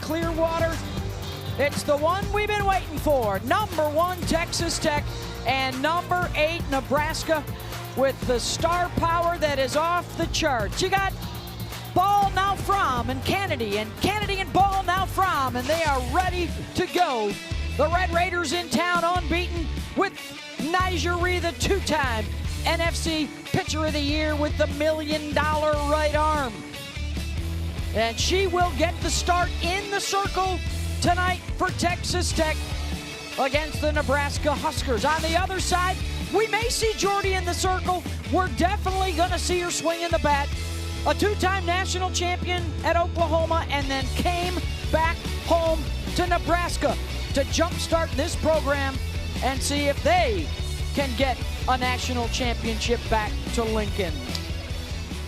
Clearwater. It's the one we've been waiting for. Number 1, Texas Tech, and number 8, Nebraska, with the star power that is off the charts. You got Ball now from and Kennedy and Ball now from, and they are ready to go. The Red Raiders in town, unbeaten, with Nigeria, the 2-time NFC Pitcher of the Year with the $1 million right arm. And she will get the start in the circle tonight for Texas Tech against the Nebraska Huskers. On the other side, we may see Jordy in the circle. We're definitely going to see her swinging the bat. A 2-time national champion at Oklahoma, and then came back home to Nebraska to jumpstart this program and see if they can get a national championship back to Lincoln.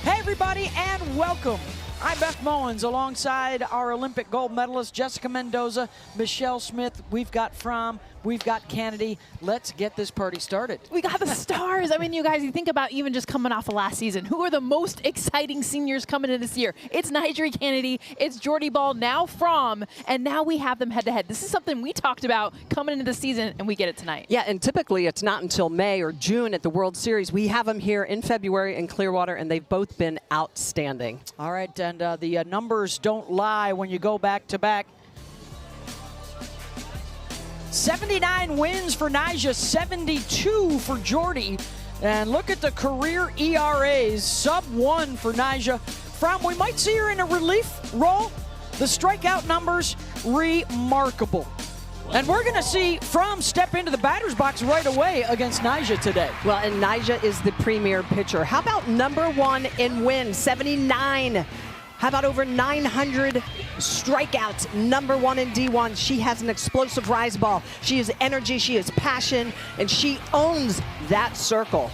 Hey everybody, and welcome. I'm Beth Mowens alongside our Olympic gold medalist Jessica Mendoza, Michelle Smith. We've got Fromm, we've got Kennedy. Let's get this party started. We got the stars. I mean, you guys, you think about even just coming off of last season. Who are the most exciting seniors coming in this year? It's Nigeria Kennedy, it's Jordy Ball, now Fromm, and now we have them head-to-head. This is something we talked about coming into the season, and we get it tonight. Yeah, and typically it's not until May or June at the World Series. We have them here in February in Clearwater, and they've both been outstanding. All right, and the numbers don't lie when you go back-to-back. 79 wins for Nyjah, 72 for Jordy. And look at the career ERAs, sub-1 for Nyjah. Fromm, we might see her in a relief role. The strikeout numbers, remarkable. And we're going to see Fromm step into the batter's box right away against Nyjah today. Well, and Nyjah is the premier pitcher. How about number 1 in wins, 79? How about over 900 strikeouts, number 1 in D1. She has an explosive rise ball. She has energy, she has passion, and she owns that circle.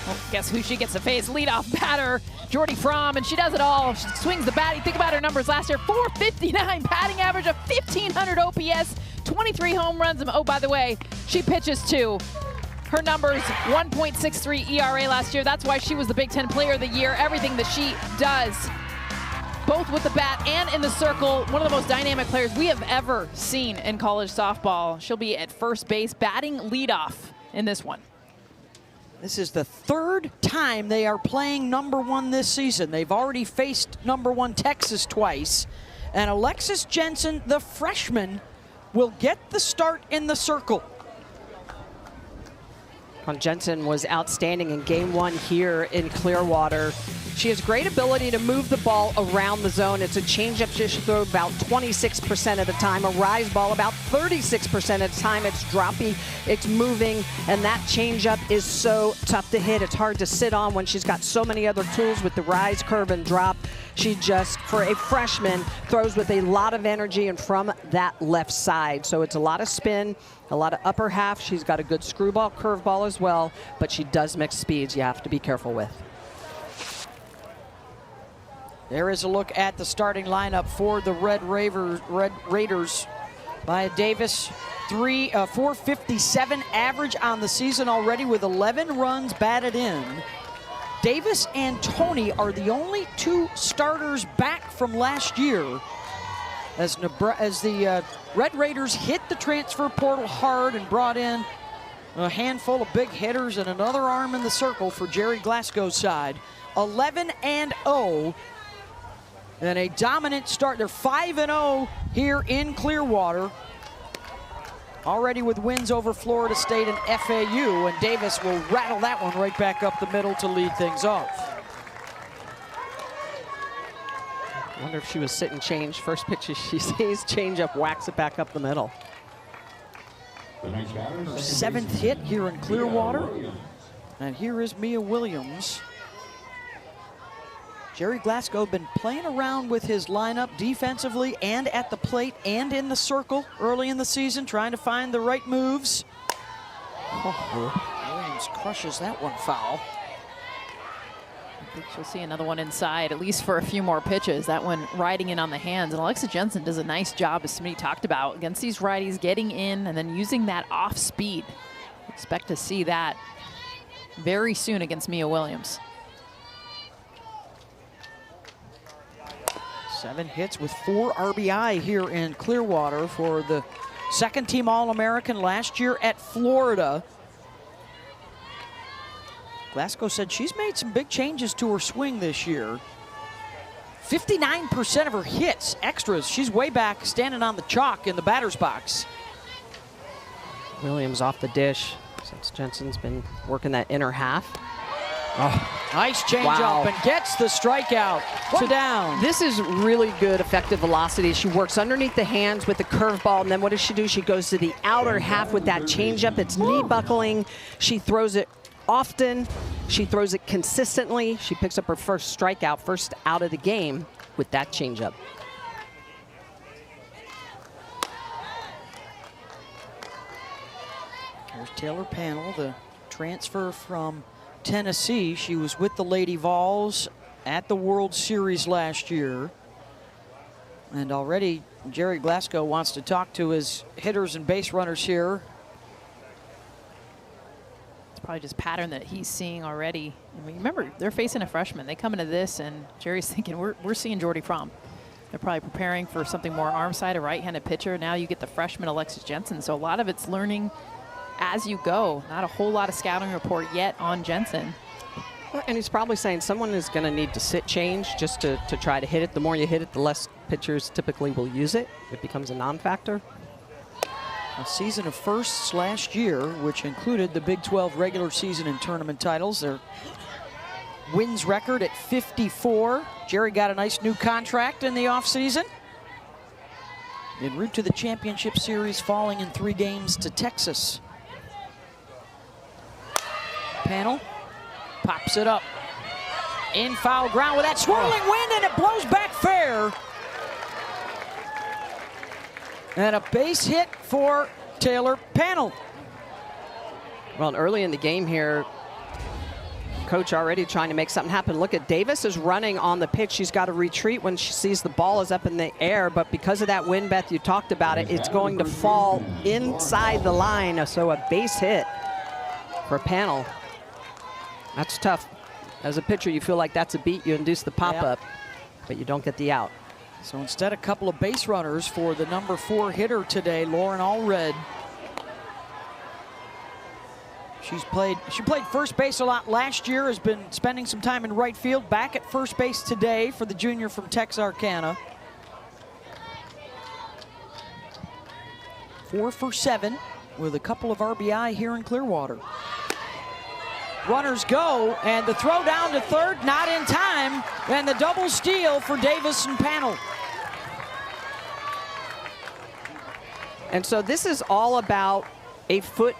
Well, guess who she gets to face? Leadoff batter, Jordy Fromm, and she does it all. She swings the bat. You think about her numbers last year, 459 batting average, a 1,500 OPS, 23 home runs. And oh, by the way, she pitches too. Her numbers, 1.63 ERA last year. That's why she was the Big Ten Player of the Year. Everything that she does, both with the bat and in the circle, one of the most dynamic players we have ever seen in college softball. She'll be at first base, batting leadoff in this one. This is the 3rd time they are playing number 1 this season. They've already faced number 1 Texas twice. And Alexis Jensen, the freshman, will get the start in the circle. Jensen was outstanding in game 1 here in Clearwater. She has great ability to move the ball around the zone. It's a changeup she should throw about 26% of the time, a rise ball about 36% of the time. It's droppy, it's moving, and that changeup is so tough to hit. It's hard to sit on when she's got so many other tools with the rise, curve, and drop. She just, for a freshman, throws with a lot of energy and from that left side. So it's a lot of spin, a lot of upper half. She's got a good screwball, curveball as well, but she does mix speeds you have to be careful with. There is a look at the starting lineup for the Red Raiders. Maya Davis, 457 average on the season already with 11 runs batted in. Davis and Tony are the only 2 starters back from last year as the Red Raiders hit the transfer portal hard and brought in a handful of big hitters and another arm in the circle for Jerry Glasgow's side. 11-0. And a dominant start. They're 5-0 here in Clearwater. Already with wins over Florida State and FAU. And Davis will rattle that one right back up the middle to lead things off. I wonder if she was sit and change. First pitch she sees, change up, whacks it back up the middle. Her 7th hit here in Clearwater. And here is Mia Williams. Jerry Glasgow been playing around with his lineup defensively and at the plate and in the circle early in the season, trying to find the right moves. Williams crushes that one foul. I think she'll see another one inside, at least for a few more pitches. That one riding in on the hands. And Alexa Jensen does a nice job, as somebody talked about, against these righties, getting in and then using that off speed. Expect to see that very soon against Mia Williams. 7 hits with 4 RBI here in Clearwater for the second-team All-American last year at Florida. Glasgow said she's made some big changes to her swing this year. 59% of her hits, extras. She's way back standing on the chalk in the batter's box. Williams off the dish since Jensen's been working that inner half. Oh, nice changeup and gets the strikeout to down. This is really good effective velocity. She works underneath the hands with the curveball, and then what does she do? She goes to the outer half with that changeup. It's knee buckling. She throws it often. She throws it consistently. She picks up her first strikeout, first out of the game with that changeup. Here's Taylor Panel, the transfer from Tennessee. She was with the Lady Vols at the World Series last year. And already Jerry Glasgow wants to talk to his hitters and base runners here. It's probably just pattern that he's seeing already. I mean, remember, they're facing a freshman. They come into this, and Jerry's thinking, we're seeing Jordy Fromm. They're probably preparing for something more arm side, a right-handed pitcher. Now you get the freshman Alexis Jensen. So a lot of it's learning as you go. Not a whole lot of scouting report yet on Jensen. Well, and he's probably saying someone is going to need to sit change just to try to hit it. The more you hit it, the less pitchers typically will use it. It becomes a non-factor. A season of firsts last year, which included the Big 12 regular season and tournament titles. Their wins record at 54. Jerry got a nice new contract in the offseason. En route to the championship series, falling in 3 games to Texas. Panel pops it up. In foul ground with that swirling wind, and it blows back fair. And a base hit for Taylor Panel. Well, early in the game here, coach already trying to make something happen. Look at Davis is running on the pitch. She's got to retreat when she sees the ball is up in the air, but because of that wind, Beth, you talked about it, it's going to fall inside the line. So a base hit for Panel. That's tough. As a pitcher, you feel like that's a beat. You induce the pop-up, but you don't get the out. So instead, a couple of base runners for the number 4 hitter today, Lauren Allred. She played first base a lot last year, has been spending some time in right field, back at first base today for the junior from Texarkana. 4 for 7 with a couple of RBI here in Clearwater. Runners go, and the throw down to third, not in time, and the double steal for Davis and Panel. And so this is all about a foot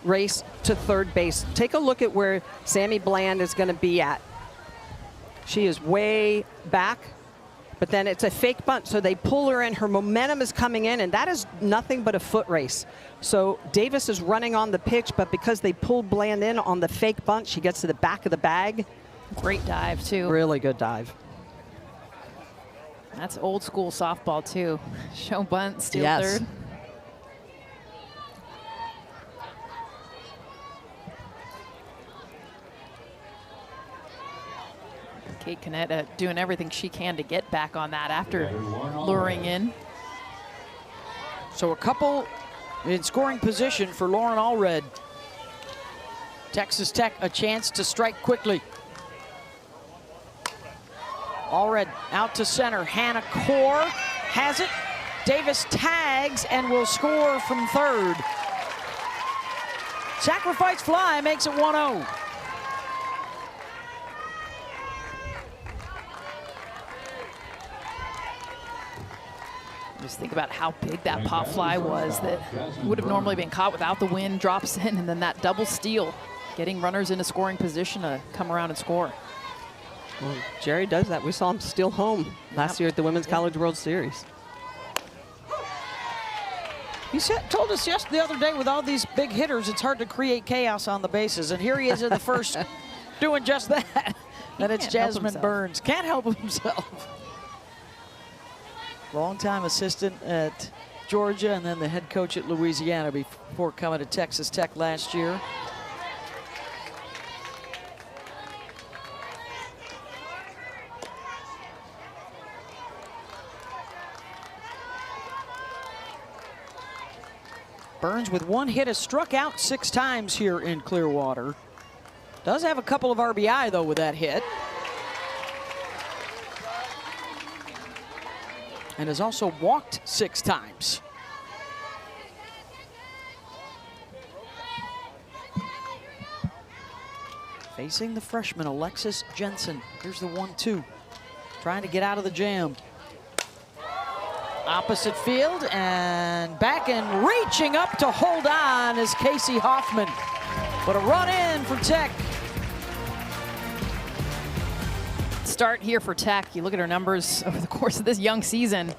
race to third base. Take a look at where Sammy Bland is going to be at. She is way back, but then it's a fake bunt, so they pull her in. Her momentum is coming in, and that is nothing but a foot race. So Davis is running on the pitch, but because they pulled Bland in on the fake bunt, she gets to the back of the bag. Great dive, too. Really good dive. That's old school softball, too. Show bunt, steal third. Kate Canetta doing everything she can to get back on that after luring in. So a couple in scoring position for Lauren Allred. Texas Tech a chance to strike quickly. Allred out to center. Hannah Core has it. Davis tags and will score from third. Sacrifice fly makes it 1-0. Just think about how big that pop fly was that would have normally been caught without the wind, drops in, and then that double steal, getting runners into scoring position to come around and score. Well, Jerry does that. We saw him steal home last year at the Women's College World Series. He told us the other day, with all these big hitters, it's hard to create chaos on the bases, and here he is in the first doing just that. And it's Jasmine Burns. Can't help himself. Longtime assistant at Georgia and then the head coach at Louisiana before coming to Texas Tech last year. Burns with one hit has struck out 6 times here in Clearwater. Does have a couple of RBI though with that hit. And has also walked 6 times. Facing the freshman, Alexis Jensen. Here's the 1-2. Trying to get out of the jam. Opposite field and back and reaching up to hold on is Casey Hoffman. But a run in for Tech. Start here for Tech. You look at her numbers over the course of this young season.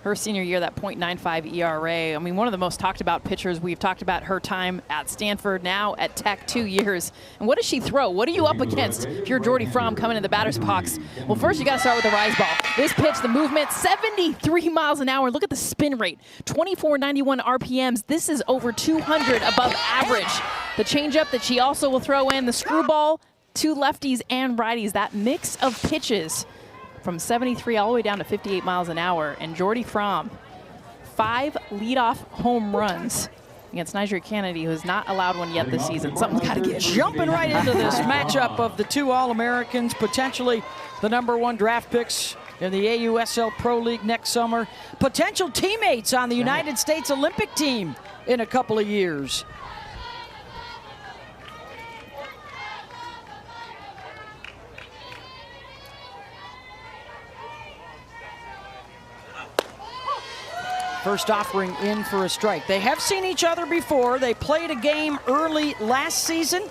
Her senior year, that .95 ERA. I mean, one of the most talked about pitchers. We've talked about her time at Stanford, now at Tech, 2 years. And what does she throw? What are you up against if you're Jordy Fromm coming in the batter's box? Well, first you got to start with the rise ball. This pitch, the movement, 73 miles an hour. Look at the spin rate, 2491 RPMs. This is over 200 above average. The changeup that she also will throw in, the screwball, 2 lefties and righties. That mix of pitches from 73 all the way down to 58 miles an hour. And Jordy Fromm, 5 leadoff home runs against Nigeria Kennedy, who has not allowed one yet this season. Something's got to give. Jumping right into this matchup of the 2 All-Americans, potentially the #1 draft picks in the AUSL Pro League next summer. Potential teammates on the United States Olympic team in a couple of years. First offering in for a strike. They have seen each other before. They played a game early last season.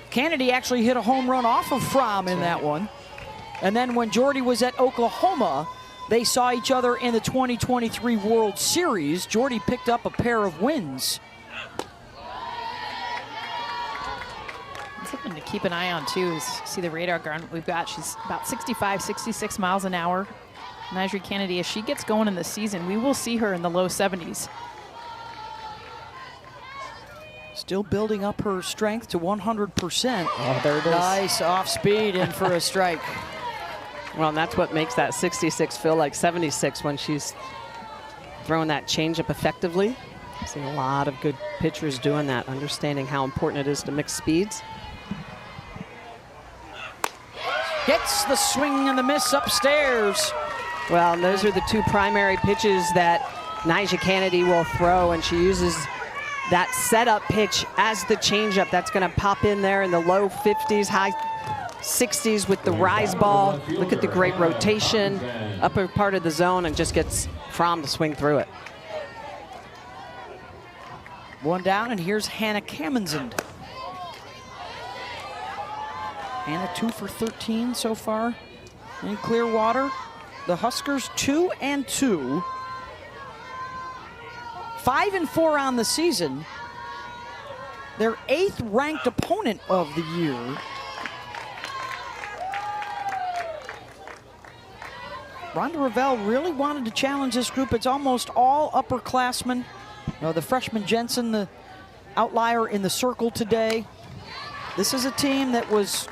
Kennedy actually hit a home run off of Fromm in that one. And then when Jordy was at Oklahoma, they saw each other in the 2023 World Series. Jordy picked up a pair of wins. Something to keep an eye on too is see the radar gun we've got. She's about 65, 66 miles an hour. Nigeria Kennedy, as she gets going in the season, we will see her in the low 70s. Still building up her strength to 100%. Oh, there it is. Nice off speed in for a strike. Well, and that's what makes that 66 feel like 76 when she's throwing that changeup effectively. I've seen a lot of good pitchers doing that, understanding how important it is to mix speeds. Hits the swing and the miss upstairs. Well, and those are the 2 primary pitches that Nigeria Kennedy will throw, and she uses that setup pitch as the changeup. That's going to pop in there in the low 50s, high 60s with the rise ball. Look at the great rotation, upper part of the zone, and just gets Fromm to swing through it. 1 down, and here's Hannah Kamensund. Hannah 2 for 13 so far in Clearwater. The Huskers 2-2. 5-4 on the season. Their 8th ranked opponent of the year. Rhonda Ravel really wanted to challenge this group. It's almost all upperclassmen. The freshman Jensen, the outlier in the circle today. This is a team that was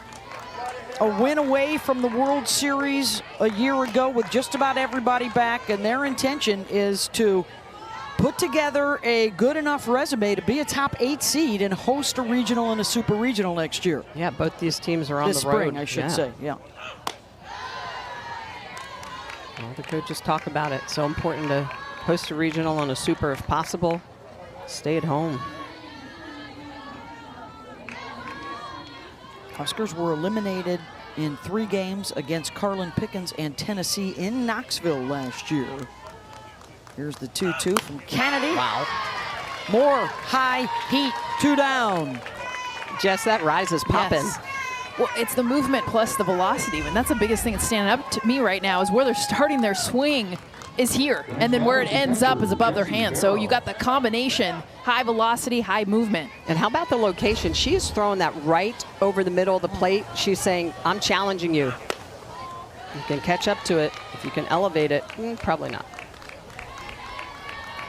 a win away from the World Series a year ago with just about everybody back, and their intention is to put together a good enough resume to be a top 8 seed and host a regional and a super regional next year. Yeah, both these teams are on this the road. spring, I should say, yeah. Well, the coaches talk about it. So important to host a regional and a super if possible. Stay at home. Huskers were eliminated in 3 games against Carlin Pickens and Tennessee in Knoxville last year. Here's the 2-2 from Kennedy. Wow. More high heat, 2 down. Jess, that rise is popping. Yes. Well, it's the movement plus the velocity, and that's the biggest thing that's standing up to me right now is where they're starting their swing is here, and then where it ends up is above their hands. So you got the combination, high velocity, high movement. And how about the location? She is throwing that right over the middle of the plate. She's saying, I'm challenging you. You can catch up to it. If you can elevate it, probably not.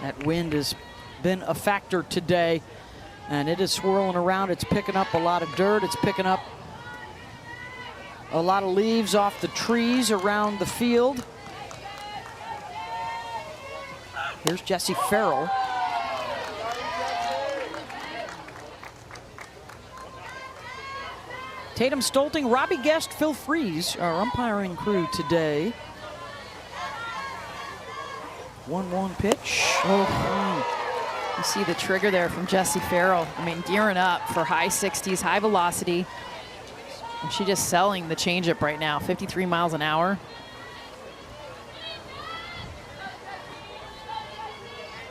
That wind has been a factor today, and it is swirling around. It's picking up a lot of dirt. It's picking up a lot of leaves off the trees around the field. Here's Jessie Farrell. Tatum Stolting, Robbie Guest, Phil Freeze, our umpiring crew today. 1-1 pitch. Oh, you see the trigger there from Jessie Farrell. I mean, gearing up for high 60s, high velocity. And she just selling the changeup right now, 53 miles an hour.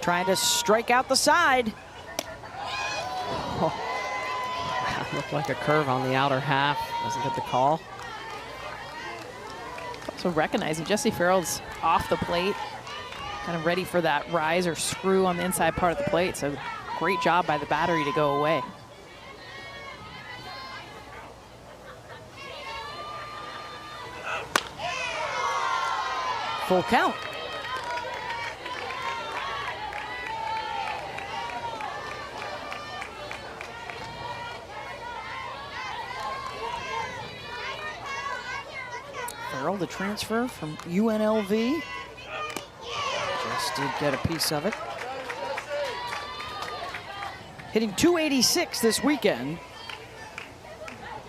Trying to strike out the side. Oh. Looked like a curve on the outer half. Doesn't get the call. Also recognizing Jessie Farrell's off the plate, kind of ready for that rise or screw on the inside part of the plate. So great job by the battery to go away. Full count. Farrell, the transfer from UNLV. Just did get a piece of it. Hitting .286 this weekend.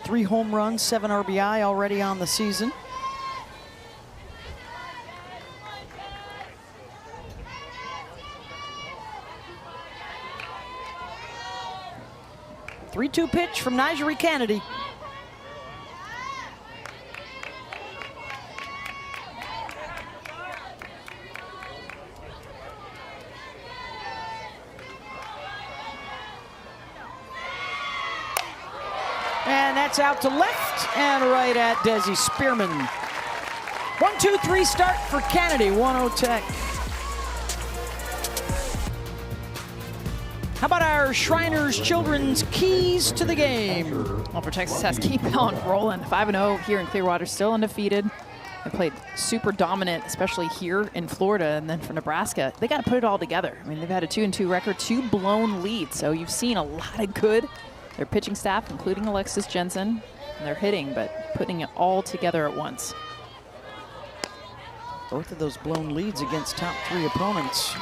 3 home runs, 7 RBI already on the season. Three-two pitch from Nigeri Kennedy. And that's out to left and right at Desi Spearman. 1-2-3 start for Kennedy, 1-0 Tech. How about our Shriners Children's keys to the game? Well, for Texas Tech, keep on rolling. 5-0 here in Clearwater, still undefeated. They played super dominant, especially here in Florida, and then for Nebraska, they got to put it all together. I mean, they've had a 2-2 record, 2 blown leads, so you've seen a lot of good. Their pitching staff, including Alexis Jensen, and they're hitting, but putting it all together at once. Both of those blown leads against top 3 opponents.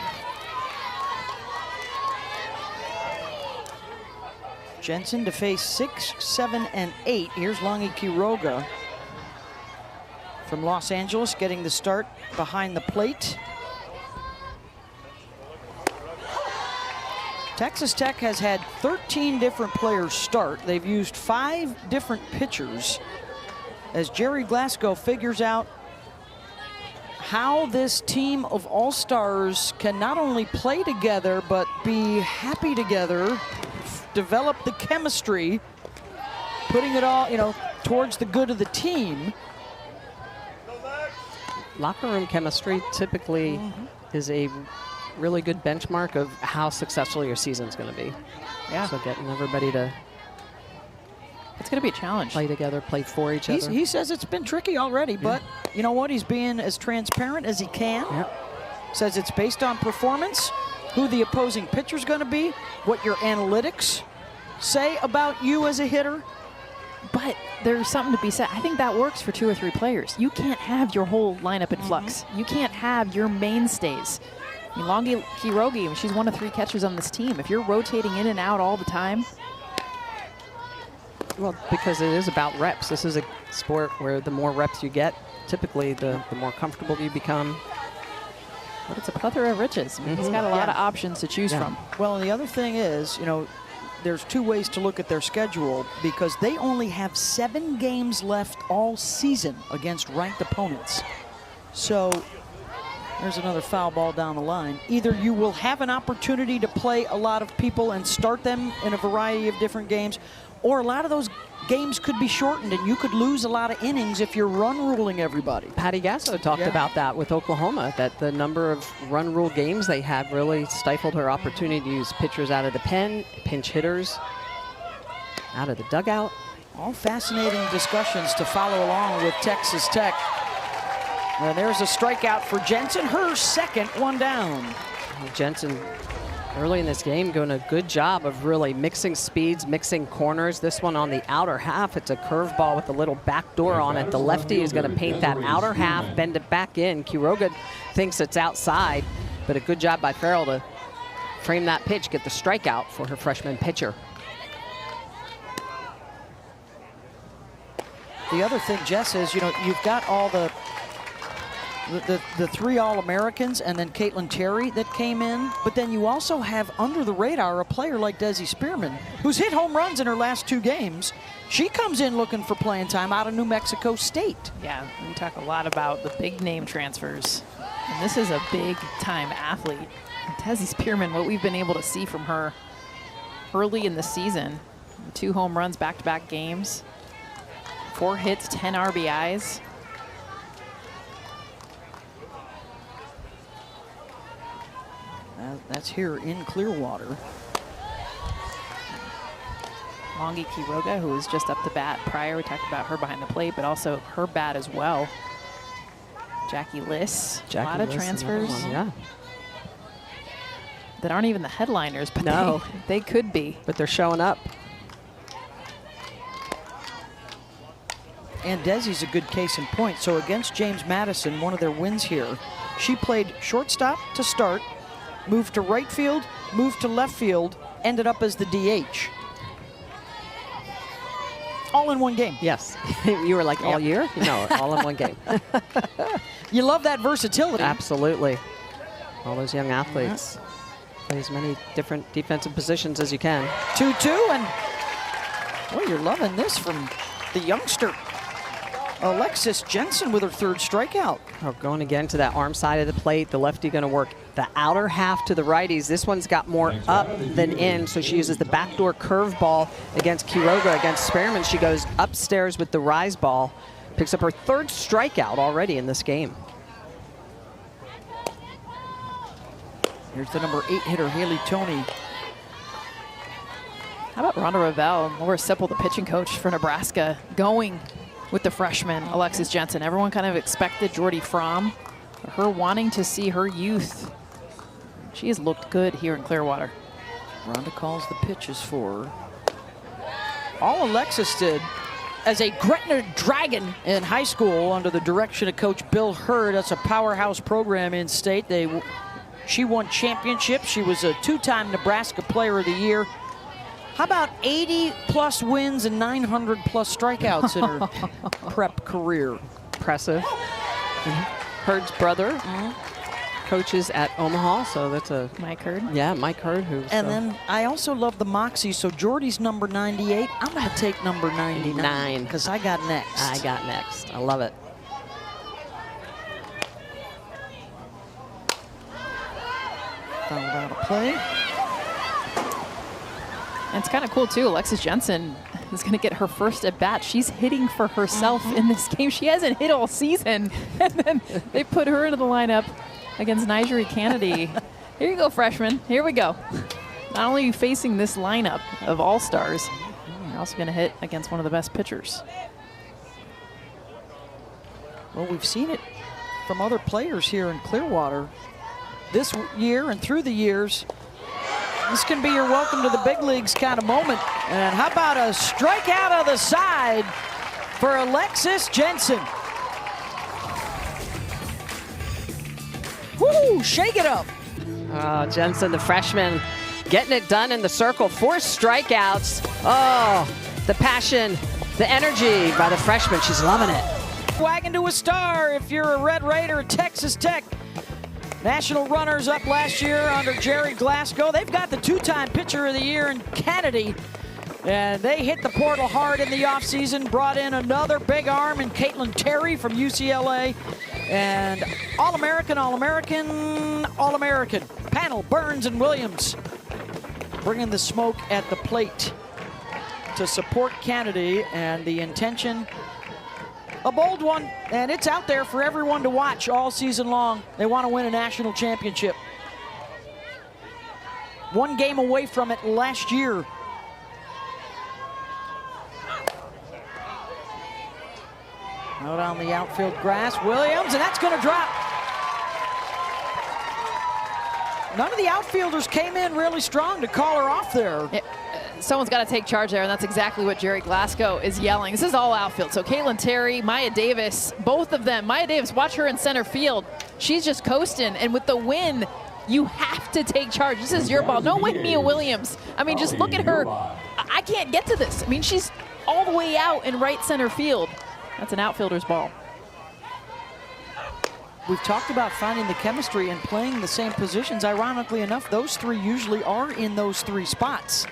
Jensen to face 6, 7, and 8. Here's Longy Quiroga from Los Angeles getting the start behind the plate. Texas Tech has had 13 different players start. They've used 5 different pitchers as Jerry Glasgow figures out how this team of all-stars can not only play together, but be happy together, develop the chemistry, putting it all, towards the good of the team. Locker room chemistry typically is a really good benchmark of how successful your season's going to be. Yeah. So getting everybody to It's going to be a challenge. Play together, play for each other. He says it's been tricky already, but you know what? He's being as transparent as he can. Says it's based on performance, who the opposing pitcher's going to be, what your analytics say about you as a hitter. But there's something to be said. I think that works for 2 or 3 players. You can't have your whole lineup in flux. You can't have your mainstays. I mean, Longy Quiroga, she's one of 3 catchers on this team. If you're rotating in and out all the time. Well, because it is about reps. This is a sport where the more reps you get, typically the more comfortable you become. But it's a plethora of riches. I mean, he's got a lot of options to choose from. Well, and the other thing is, there's 2 ways to look at their schedule because they only have 7 games left all season against ranked opponents. So there's another foul ball down the line. Either you will have an opportunity to play a lot of people and start them in a variety of different games, or a lot of those games could be shortened and you could lose a lot of innings if you're run ruling everybody. Patty Gasso talked about that with Oklahoma, that the number of run rule games they had really stifled her opportunity to use pitchers out of the pen, pinch hitters out of the dugout. All fascinating discussions to follow along with Texas Tech. And there's a strikeout for Jensen, her second one down. Jensen early in this game doing a good job of really mixing speeds, mixing corners. This one on the outer half, it's a curveball with a little back door on it. The lefty is going to paint that outer half, bend it back in. Quiroga thinks it's outside, but a good job by Farrell to frame that pitch, get the strikeout for her freshman pitcher. the other thing, Jess, is, you know, you've got all the 3 All-Americans and then Caitlin Terry that came in, but then you also have under the radar a player like Desi Spearman, who's hit home runs in her last 2 games. She comes in looking for playing time out of New Mexico State. Yeah, we talk a lot about the big name transfers, and this is a big time athlete. Desi Spearman, what we've been able to see from her early in the season, 2 home runs back-to-back games, 4 hits, 10 RBIs. That's here in Clearwater. Mongi Quiroga, who was just up to bat prior. We talked about her behind the plate, but also her bat as well. Jackie Liss, a lot of transfers. Yeah. That aren't even the headliners, but no, they could be. But they're showing up. And Desi's a good case in point. So against James Madison, one of their wins here, she played shortstop to start, moved to right field, moved to left field, ended up as the DH. All in one game. Yes. You were like, all year? No, all in one game. You love that versatility. Absolutely. All those young athletes. Play as many different defensive positions as you can. 2-2, and well, you're loving this from the youngster. Alexis Jensen with her 3rd strikeout. Oh, going again to that arm side of the plate. The lefty going to work the outer half to the righties. This one's got more up than in, so she uses the backdoor curveball against Quiroga. Against Spearman, she goes upstairs with the rise ball. Picks up her 3rd strikeout already in this game. Here's the number 8 hitter, Haley Toney. How about Rhonda Ravel, Laura Sipple, the pitching coach for Nebraska, going with the freshman, Alexis Jensen. Everyone kind of expected Jordy Fromm, her wanting to see her youth. She has looked good here in Clearwater. Rhonda calls the pitches for her. All Alexis did as a Gretna Dragon in high school under the direction of Coach Bill Hurd. That's a powerhouse program in state. She won championships. She was a 2-time Nebraska Player of the Year. How about 80-plus wins and 900-plus strikeouts in her prep career? Impressive. Hurd's brother coaches at Omaha, so that's a... Mike Hurd. Yeah, Mike Hurd. And then I also love the Moxie, so Jordy's number 98. I'm going to take number 99 because I got next. I got next. I love it. Fouled out a play. And it's kind of cool, too. Alexis Jensen is going to get her first at bat. She's hitting for herself in this game. She hasn't hit all season. And then they put her into the lineup against Nigeri Kennedy. Here you go, freshman. Here we go. Not only are you facing this lineup of all-stars, you're also going to hit against one of the best pitchers. Well, we've seen it from other players here in Clearwater this year and through the years. This can be your welcome to the big leagues kind of moment. And how about a strikeout of the side for Alexis Jensen? Woo, shake it up. Oh, Jensen, the freshman, getting it done in the circle. 4 strikeouts. Oh, the passion, the energy by the freshman. She's loving it. Wagon to a star if you're a Red Raider at Texas Tech. National runners-up last year under Jerry Glasgow. They've got the 2-time Pitcher of the Year in Kennedy. And they hit the portal hard in the offseason, brought in another big arm in Caitlin Terry from UCLA. And All-American, All-American, All-American. Panel, Burns, and Williams bringing the smoke at the plate to support Kennedy, and the intention, a bold one, and it's out there for everyone to watch all season long. They want to win a national championship. 1 game away from it last year. Out on the outfield grass, Williams, and that's going to drop. None of the outfielders came in really strong to call her off there. Someone's got to take charge there, and that's exactly what Jerry Glasgow is yelling. This is all outfield. So Caitlin Terry, Maya Davis, both of them. Maya Davis, watch her in center field. She's just coasting, and with the win, you have to take charge. This is your ball. No way, Mia Williams. I mean, just look at her. I can't get to this. I mean, she's all the way out in right center field. That's an outfielder's ball. We've talked about finding the chemistry and playing the same positions. Ironically enough, those three usually are in those three spots.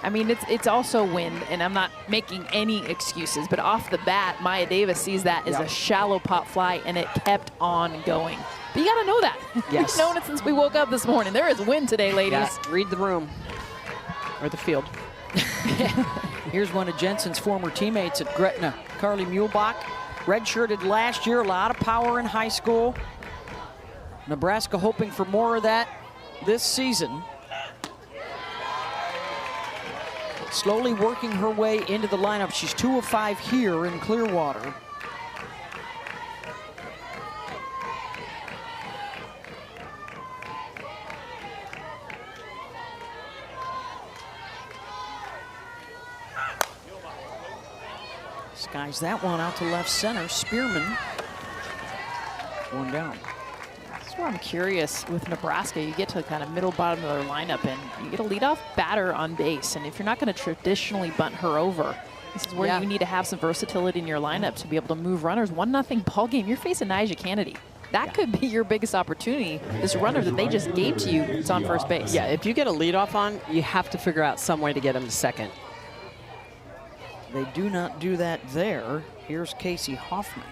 I mean, it's also wind, and I'm not making any excuses, but off the bat, Maya Davis sees that as a shallow pop fly, and it kept on going. But you got to know that. Yes. We've known it since we woke up this morning. There is wind today, ladies. Yeah, read the room or the field. Here's one of Jensen's former teammates at Gretna, Carly Muehlbach. Redshirted last year, a lot of power in high school. Nebraska hoping for more of that this season. Slowly working her way into the lineup. She's 2 of 5 here in Clearwater. Skies that one out to left center. Spearman, one down. That's where I'm curious with Nebraska. You get to kind of middle bottom of their lineup, and you get a leadoff batter on base. And if you're not going to traditionally bunt her over, this is where you need to have some versatility in your lineup to be able to move runners. 1-0 ball game. You're facing Nyjah Kennedy. That could be your biggest opportunity. This runner that they just gave to you, it's on first base. Yeah, if you get a leadoff on, you have to figure out some way to get him to second. They do not do that there. Here's Casey Hoffman.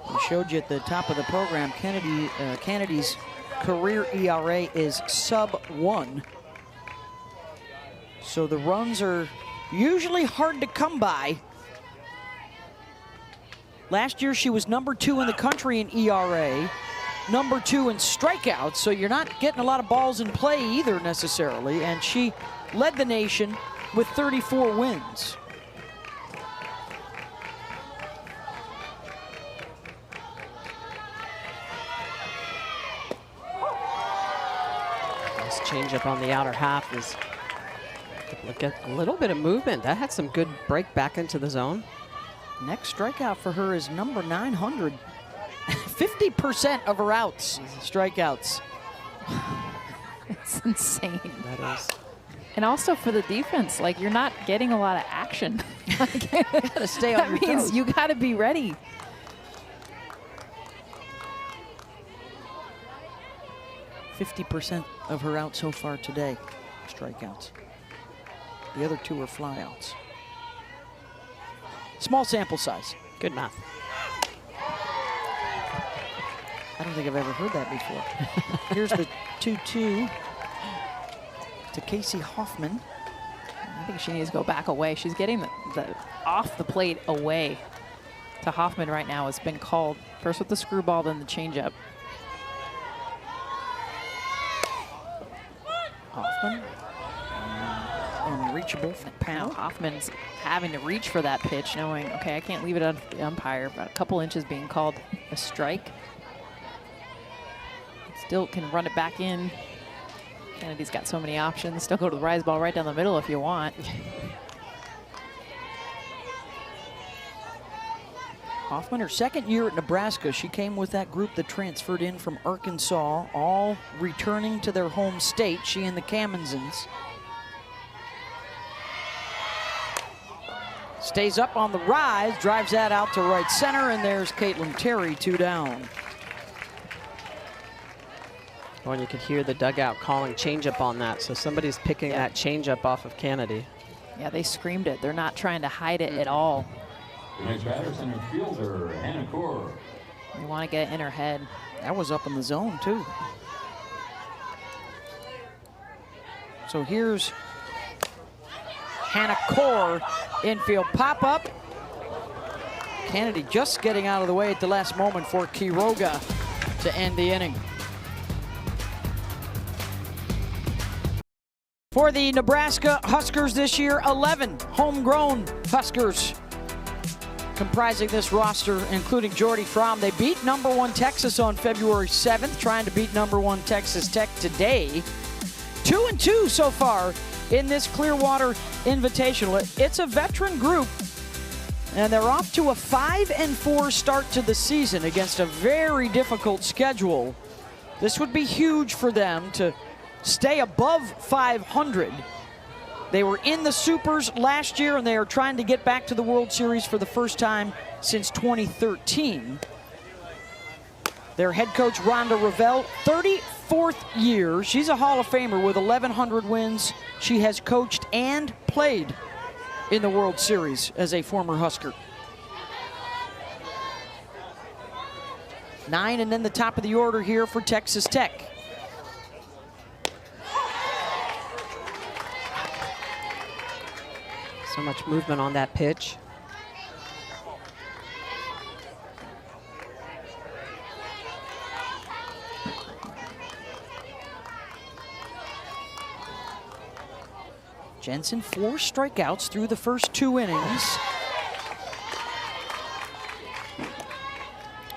We showed you at the top of the program, Kennedy's career ERA is sub-1. So the runs are usually hard to come by. Last year she was #2 in the country in ERA. #2 in strikeouts, so you're not getting a lot of balls in play either necessarily, and she led the nation with 34 wins. This changeup on the outer half is, look at a little bit of movement. That had some good break back into the zone. Next strikeout for her is number 900. 50% of her outs, strikeouts. It's insane. That is. And also for the defense, like, you're not getting a lot of action. You gotta stay on your That means toes. you gotta be ready. %50 of her outs so far today, strikeouts. The other 2 are flyouts. Small sample size. Good math. I don't think I've ever heard that before. Here's the 2-2 to Casey Hoffman. I think she needs to go back away. She's getting the off the plate away to Hoffman right now. It's been called first with the screwball, then the changeup. Hoffman. Unreachable for Now Pound. Hoffman's having to reach for that pitch, knowing, okay, I can't leave it on the umpire, but a couple inches being called a strike. Still can run it back in. Kennedy's got so many options. Still go to the rise ball right down the middle if you want. Hoffman, her second year at Nebraska, she came with that group that transferred in from Arkansas, all returning to their home state, she and the Kamenzens. Stays up on the rise, drives that out to right center, and there's Caitlin Terry, 2 down. Well, and you could hear the dugout calling changeup on that, so somebody's picking that changeup off of Kennedy. Yeah, they screamed it. They're not trying to hide it at all. The next batter, center fielder, Hannah Core. They want to get in her head. That was up in the zone, too. So here's Hannah Core, infield pop-up. Kennedy just getting out of the way at the last moment for Quiroga to end the inning. For the Nebraska Huskers this year, 11 homegrown Huskers comprising this roster, including Jordy Fromm. They beat #1 Texas on February 7th, trying to beat #1 Texas Tech today. 2-2 so far in this Clearwater Invitational. It's a veteran group, and they're off to a 5-4 start to the season against a very difficult schedule. This would be huge for them to stay above 500 They were in the Supers last year, and they are trying to get back to the World Series for the first time since 2013. Their head coach, Rhonda Revelle, 34th year. She's a Hall of Famer with 1,100 wins. She has coached and played in the World Series as a former Husker. 9 and then the top of the order here for Texas Tech. So much movement on that pitch. Jensen, 4 strikeouts through the first 2 innings.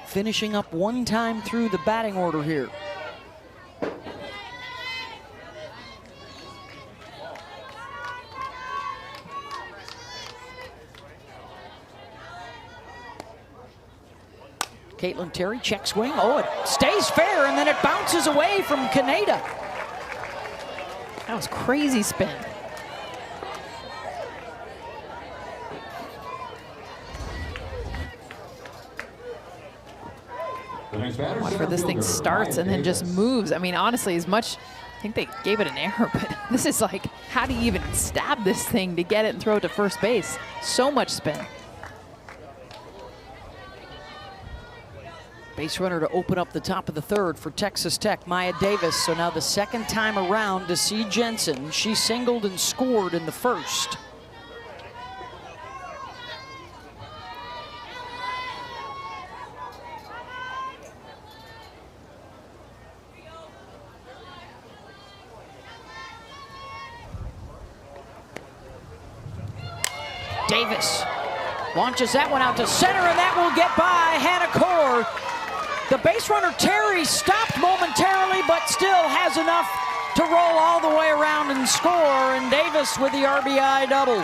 Finishing up 1 time through the batting order here. Caitlin Terry, check swing. Oh, it stays fair, and then it bounces away from Kaneda. That was crazy spin. Watch where this thing starts and then just moves. I mean, honestly, as much, I think they gave it an error, but this is like, how do you even stab this thing to get it and throw it to first base? So much spin. Base runner to open up the top of the 3rd for Texas Tech, Maya Davis. So now the 2nd time around to see Jensen. She singled and scored in the 1st. Davis launches that one out to center, and that will get by Hannah Core. The base runner Terry stopped momentarily, but still has enough to roll all the way around and score, and Davis with the RBI double.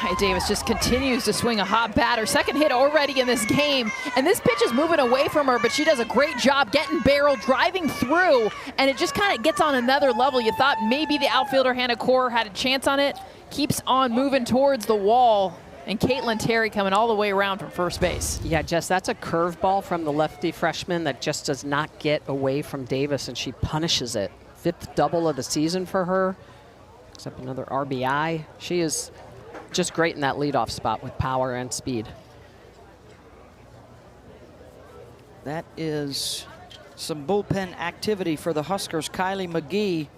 Maya Davis just continues to swing a hot batter. 2nd hit already in this game, and this pitch is moving away from her, but she does a great job getting barrel, driving through, and it just kind of gets on another level. You thought maybe the outfielder Hannah Core had a chance on it. Keeps on moving towards the wall, and Caitlin Terry coming all the way around from first base. Yeah, Jess, that's a curveball from the lefty freshman that just does not get away from Davis, and she punishes it. 5th double of the season for her, except another RBI. She is just great in that leadoff spot with power and speed. That is some bullpen activity for the Huskers. Kylie McGee,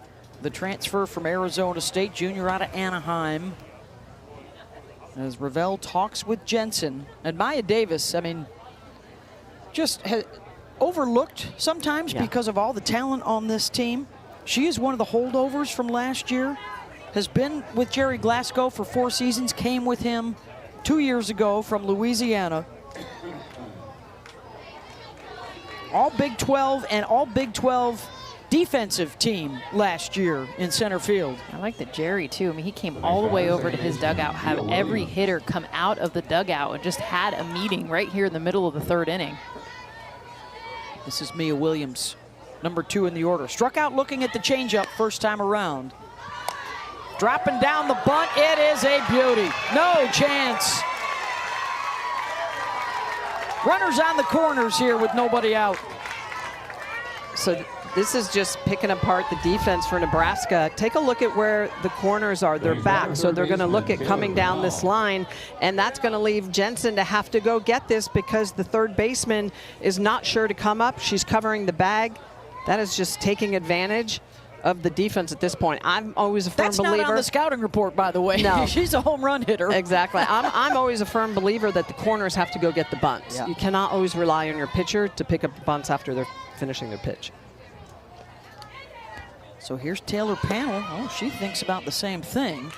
the transfer from Arizona State, junior out of Anaheim. As Revelle talks with Jensen. And Maya Davis, I mean, just overlooked sometimes because of all the talent on this team. She is one of the holdovers from last year. Has been with Jerry Glasgow for 4 seasons, came with him 2 years ago from Louisiana. All Big 12 and all Big 12 defensive team last year in center field. I like the Jerry too. I mean, he came all the way over to his dugout, had every hitter come out of the dugout and just had a meeting right here in the middle of the 3rd inning. This is Mia Williams, number 2 in the order. Struck out looking at the changeup first time around. Dropping down the bunt, it is a beauty. No chance. Runners on the corners here with nobody out. So this is just picking apart the defense for Nebraska. Take a look at where the corners are. They're back, so they're going to look at coming down this line, and that's going to leave Jensen to have to go get this because the 3rd baseman is not sure to come up. She's covering the bag. That is just taking advantage of the defense at this point. I'm always a firm believer. That's not on the scouting report, by the way. No. She's a home run hitter. Exactly. I'm always a firm believer that the corners have to go get the bunts. Yeah. You cannot always rely on your pitcher to pick up the bunts after they're finishing their pitch. So here's Taylor Pannell. Oh, she thinks about the same thing.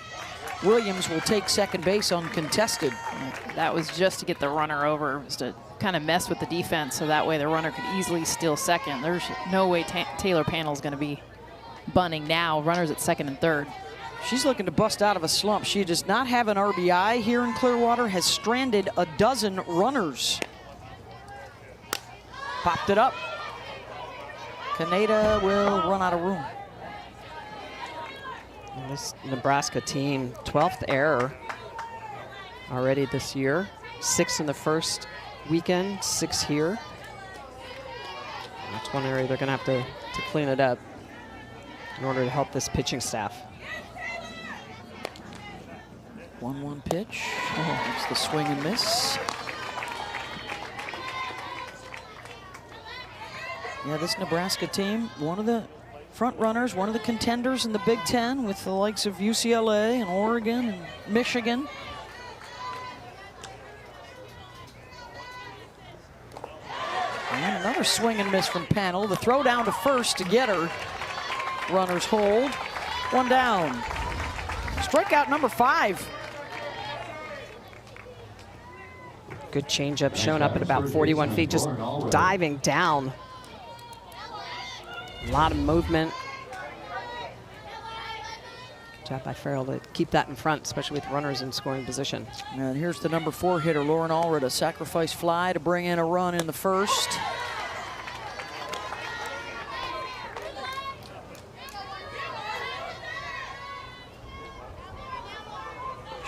Williams will take 2nd base uncontested. That was just to get the runner over, was to kind of mess with the defense so that way the runner could easily steal 2nd. There's no way Taylor Pannell's going to be bunting now. Runners at 2nd and 3rd. She's looking to bust out of a slump. She does not have an RBI here in Clearwater, has stranded a dozen runners. Popped it up. Kaneda will run out of room. And this Nebraska team, 12th error already this year. 6 in the first weekend, 6 here. That's one area they're going to have to clean it up in order to help this pitching staff. 1-1 pitch. Oh, it's the swing and miss. Yeah, this Nebraska team, one of the front runners, one of the contenders in the Big Ten with the likes of UCLA and Oregon and Michigan. And another swing and miss from Panel. The throw down to first to get her. Runners hold. 1 down. Strikeout number 5. Good changeup, showing up at about 41 feet, just diving down. A lot of movement. Good job by Farrell to keep that in front, especially with runners in scoring position. And here's the number 4 hitter, Lauren Allred, a sacrifice fly to bring in a run in the first.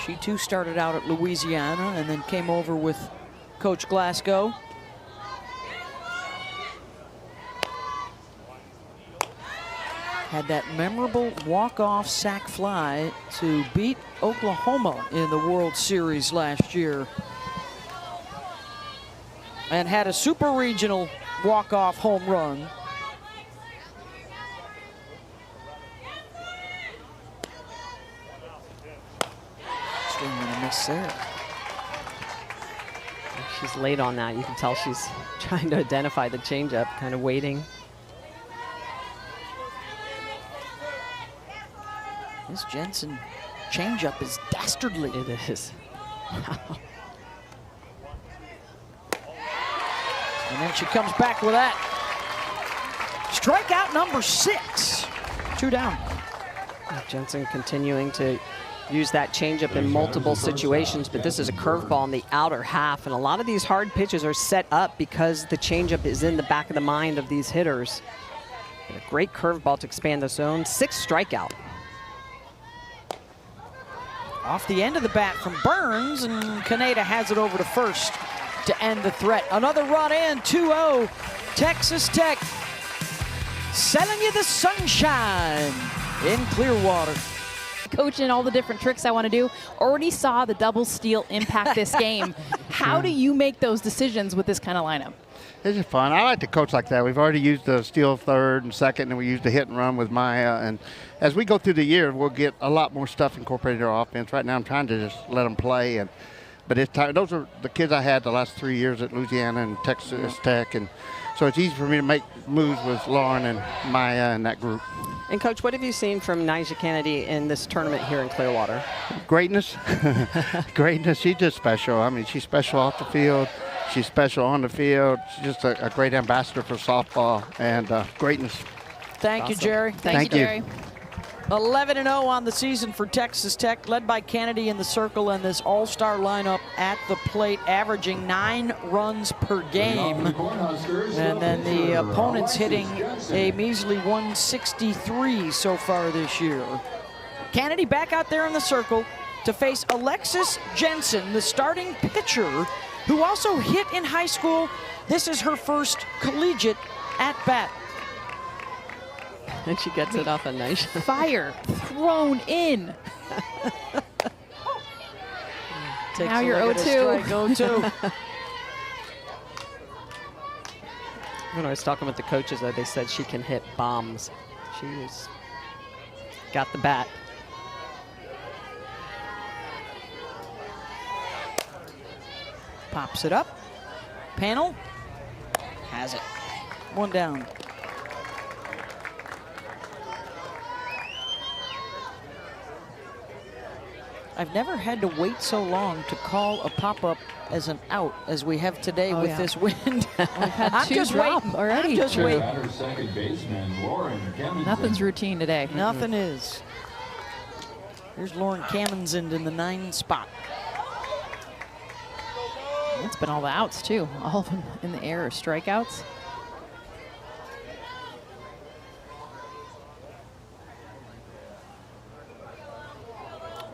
She too started out at Louisiana and then came over with Coach Glasgow. Had that memorable walk-off sac fly to beat Oklahoma in the World Series last year. And had a super regional walk-off home run. Swing and a miss there. She's late on that. You can tell she's trying to identify the changeup, kind of waiting. This Jensen changeup is dastardly. It is. And then she comes back with that. Strikeout number 6. 2 down. Jensen continuing to use that changeup in multiple situations, but this is a curveball in the outer half, and a lot of these hard pitches are set up because the changeup is in the back of the mind of these hitters. But a great curveball to expand the zone. 6th strikeout. Off the end of the bat from Burns, and Kaneda has it over to first to end the threat. Another run in, 2-0. Texas Tech selling you the sunshine in Clearwater. Coaching all the different tricks I want to do. Already saw the double steal impact this game. How do you make those decisions with this kind of lineup? It's just fun. I like to coach like that. We've already used the steal third and second, and we used the hit and run with Maya. And as we go through the year, we'll get a lot more stuff incorporated in our offense. Right now, I'm trying to just let them play. But it's time. Those are the kids I had the last 3 years at Louisiana and Texas Tech, and so it's easy for me to make moves with Lauren and Maya and that group. And Coach, what have you seen from Nyjah Kennedy in this tournament here in Clearwater? Greatness. Greatness. She's just special. I mean, she's special off the field. She's special on the field. She's just a great ambassador for softball, and greatness. Thank you, Jerry. Thank you, Jerry. 11-0 on the season for Texas Tech, led by Kennedy in the circle and this all-star lineup at the plate, averaging 9 runs per game. And then the opponents hitting a measly 163 so far this year. Kennedy back out there in the circle to face Alexis Jensen, the starting pitcher, who also hit in high school. This is her first collegiate at-bat. And she gets it off a nice Fire thrown in. Now you're 0-2. 0-2. When I was talking with the coaches, though, they said she can hit bombs. She's got the bat. Pops it up. Panel has it. 1 down. I've never had to wait so long to call a pop-up as an out as we have today with this wind. We've had I'm 2 just drop waiting. already. I'm just waiting. Batter, second baseman, Lauren Kemmons. Nothing's routine today. Nothing is. Here's Lauren Kamenzind in the 9 spot. It's been all the outs, too. All of them in the air are strikeouts.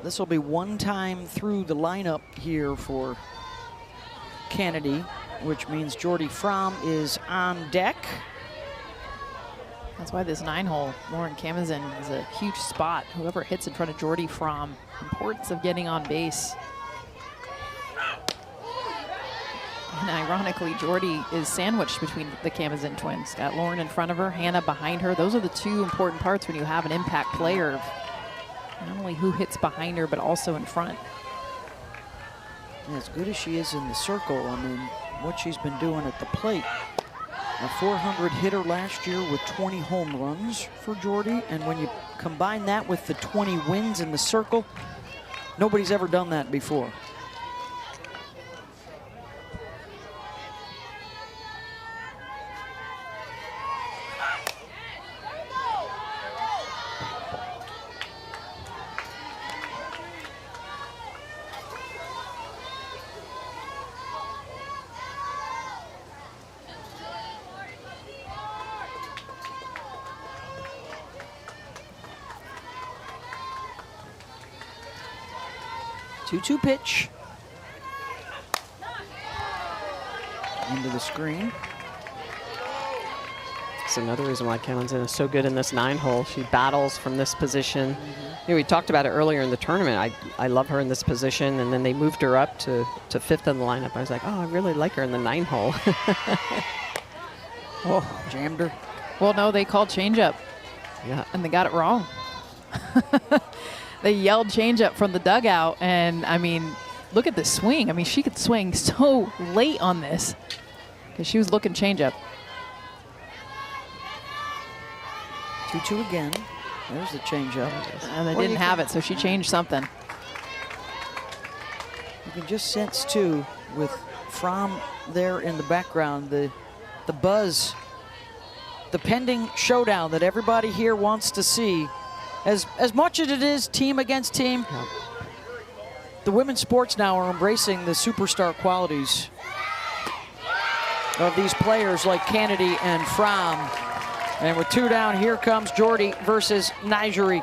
this will be one time through the lineup here for Kennedy, which means Jordy Fromm is on deck. That's why this 9-hole, Lauren Camazin, is a huge spot. Whoever hits in front of Jordy Fromm, importance of getting on base. And ironically, Jordy is sandwiched between the Camazin twins. Got Lauren in front of her, Hannah behind her. Those are the two important parts when you have an impact player. Not only who hits behind her, but also in front. And as good as she is in the circle, I mean, what she's been doing at the plate. A 400 hitter last year with 20 home runs for Jordy. And when you combine that with the 20 wins in the circle, nobody's ever done that before. Two-2 pitch. Into the screen. It's another reason why Camazin is so good in this 9-hole. She battles from this position. You know, we talked about it earlier in the tournament. I love her in this position, and then they moved her up to 5th in the lineup. I was like, oh, I really like her in the 9-hole. Oh, jammed her. Well, no, they called changeup. Yeah. And they got it wrong. They yelled changeup from the dugout, and I mean, look at the swing. I mean, she could swing so late on this because she was looking changeup. 2-2 again. There's the changeup. And they didn't have it, so she changed something. You can just sense, too, with Fromm there in the background, the buzz, the pending showdown that everybody here wants to see. As much as it is team against team, the women's sports now are embracing the superstar qualities of these players like Kennedy and Fromm. And with 2 down, here comes Jordy versus Nigeri.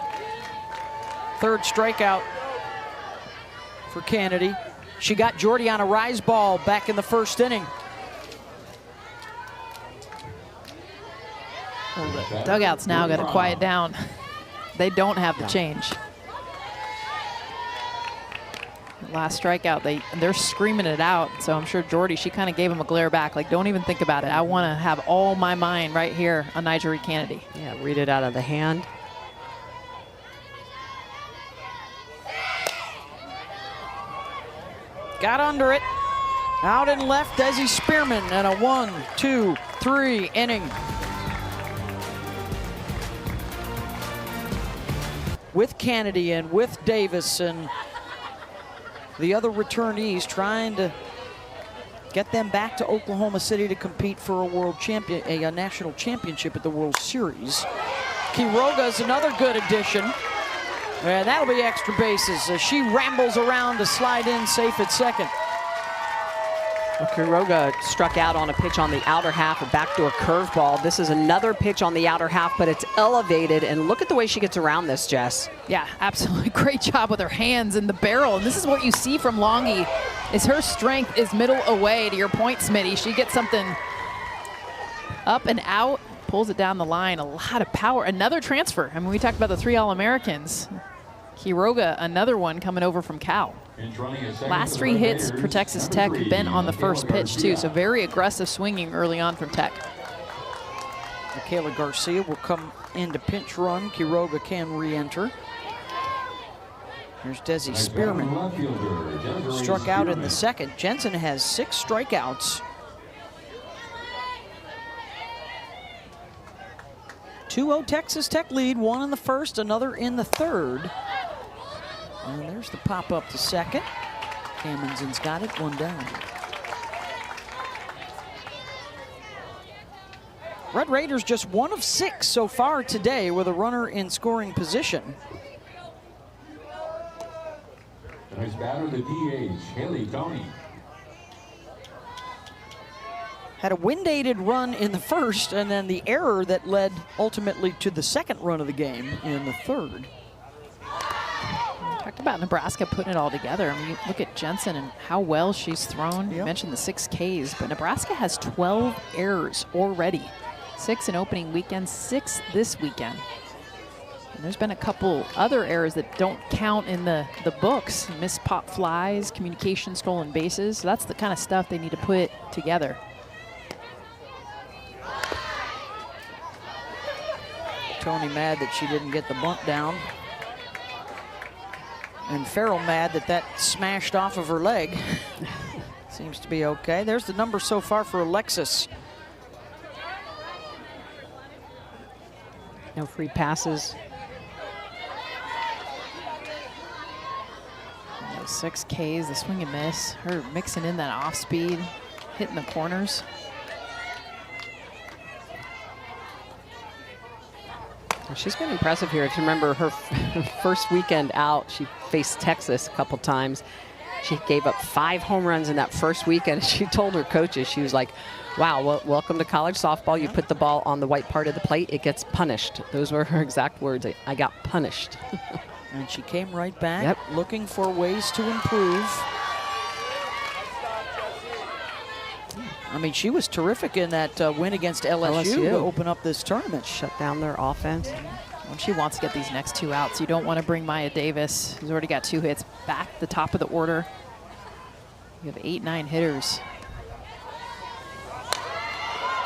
3rd strikeout for Kennedy. She got Jordy on a rise ball back in the 1st inning. Well, the dugout's now got to quiet down. They don't have the change. Last strikeout, they're screaming it out. So I'm sure Jordy, she kind of gave him a glare back, like, don't even think about it. I want to have all my mind right here on Nigeri Kennedy. Yeah, read it out of the hand. Got under it. Out and left, Desi Spearman, and a 1, 2, 3 inning. With Kennedy and with Davis and the other returnees trying to get them back to Oklahoma City to compete for a national championship at the World Series. Quiroga's another good addition. And that'll be extra bases as she rambles around to slide in safe at second. Well, Quiroga struck out on a pitch on the outer half, a backdoor curveball. This is another pitch on the outer half, but it's elevated. And look at the way she gets around this, Jess. Yeah, absolutely. Great job with her hands in the barrel. And this is what you see from Longy, is her strength is middle away. To your point, Smitty, she gets something up and out, pulls it down the line. A lot of power. Another transfer. I mean, we talked about the 3 All-Americans. Quiroga, another one coming over from Cal. Last 3 hits for Texas Tech have been on the first pitch, too, so very aggressive swinging early on from Tech. Michaela Garcia will come into pinch run. Quiroga can re-enter. Here's Desi Spearman. Struck out in the 2nd. Jensen has 6 strikeouts. 2-0 Texas Tech lead, 1 in the 1st, another in the 3rd. And there's the pop up to 2nd. Camazin got it, 1 down. Red Raiders just 1 of 6 so far today with a runner in scoring position. Next batter, the DH, Haley Tony. Had a wind-aided run in the 1st, and then the error that led ultimately to the 2nd run of the game in the 3rd. Talked about Nebraska putting it all together. I mean, you look at Jensen and how well she's thrown. You mentioned the 6 Ks, but Nebraska has 12 errors already. 6 in opening weekend, 6 this weekend. And there's been a couple other errors that don't count in the books. Missed pop flies, communication, stolen bases. So that's the kind of stuff they need to put together. Tony mad that she didn't get the bunt down. And Farrell mad that that smashed off of her leg. Seems to be okay. There's the number so far for Alexis. No free passes. Those 6 Ks, the swing and miss. Her mixing in that off speed, hitting the corners. She's been impressive here. If you remember her first weekend out, she faced Texas a couple times. She gave up 5 home runs in that first weekend. She told her coaches, she was like, wow, well, welcome to college softball. You put the ball on the white part of the plate, it gets punished. Those were her exact words. I got punished. And she came right back, looking for ways to improve. I mean, she was terrific in that win against LSU to open up this tournament. Shut down their offense. Well, she wants to get these next 2 outs. You don't want to bring Maya Davis, who's already got 2 hits, back the top of the order. You have 8, 9 hitters.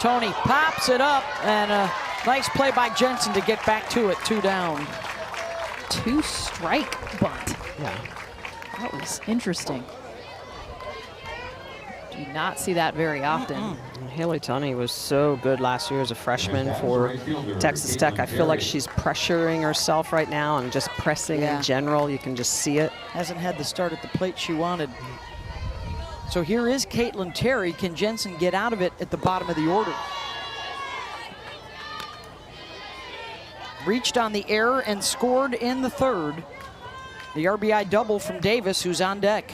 Tony pops it up, and a nice play by Jensen to get back to it, 2 down. 2-strike bunt. Yeah. That was interesting. Do not see that very often. Haley Tunney was so good last year as a freshman for Texas Tech. I feel like she's pressuring herself right now and just pressing in general. You can just see it. Hasn't had the start at the plate she wanted. So here is Caitlin Terry. Can Jensen get out of it at the bottom of the order? Reached on the error and scored in the 3rd. The RBI double from Davis, who's on deck.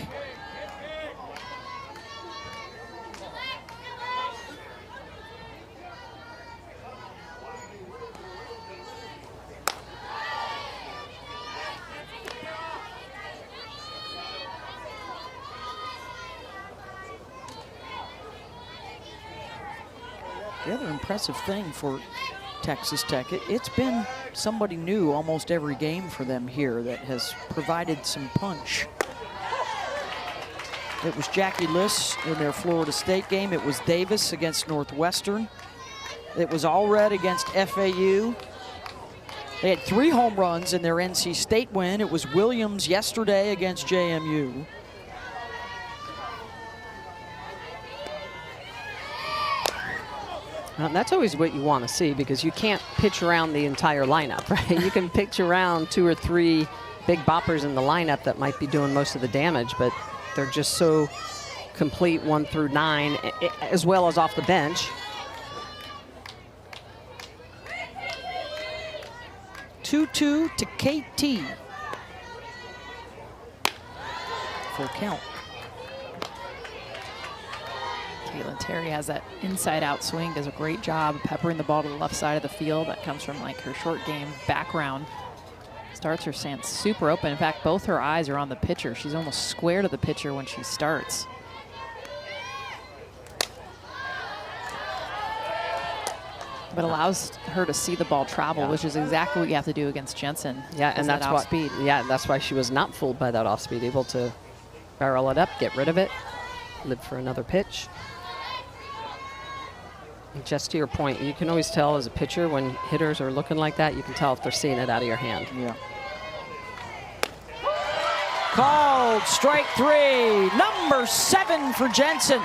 The other impressive thing for Texas Tech, it's been somebody new almost every game for them here that has provided some punch. It was Jackie Liss in their Florida State game. It was Davis against Northwestern. It was Allred against FAU. They had 3 home runs in their NC State win. It was Williams yesterday against JMU. That's always what you want to see, because you can't pitch around the entire lineup, right? You can pitch around 2 or 3 big boppers in the lineup that might be doing most of the damage, but they're just so complete 1 through 9, as well as off the bench. 2-2 to KT. Full count. Caitlin Terry has that inside-out swing, does a great job peppering the ball to the left side of the field. That comes from like her short game background. Starts her stance super open. In fact, both her eyes are on the pitcher. She's almost square to the pitcher when she starts. But allows her to see the ball travel, which is exactly what you have to do against Jensen. Yeah, and that's off speed. Yeah, that's why she was not fooled by that off speed, able to barrel it up, get rid of it, live for another pitch. And just to your point, you can always tell as a pitcher when hitters are looking like that, you can tell if they're seeing it out of your hand. Yeah. Called strike 3, number 7 for Jensen.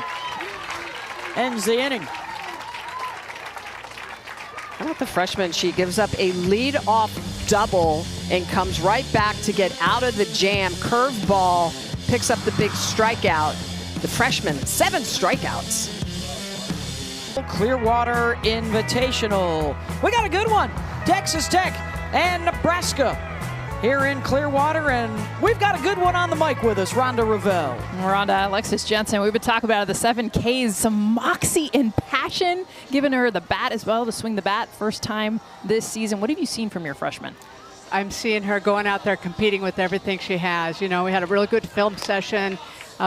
Ends the inning. How about the freshman? She gives up a lead-off double and comes right back to get out of the jam. Curveball, picks up the big strikeout. The freshman, 7 strikeouts. Clearwater Invitational. We got a good one. Texas Tech and Nebraska here in Clearwater, and we've got a good one on the mic with us, Rhonda Ravel. Rhonda, Alexis Jensen, we've been talking about the 7 Ks, some moxie and passion, giving her the bat as well to swing the bat first time this season. What have you seen from your freshman? I'm seeing her going out there competing with everything she has. You know, we had a really good film session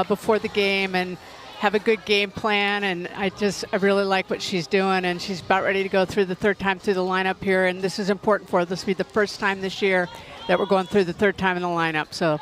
before the game and have a good game plan, and I really like what she's doing, and she's about ready to go through the third time through the lineup here, and this is important for her. This will be the first time this year that we're going through the third time in the lineup, so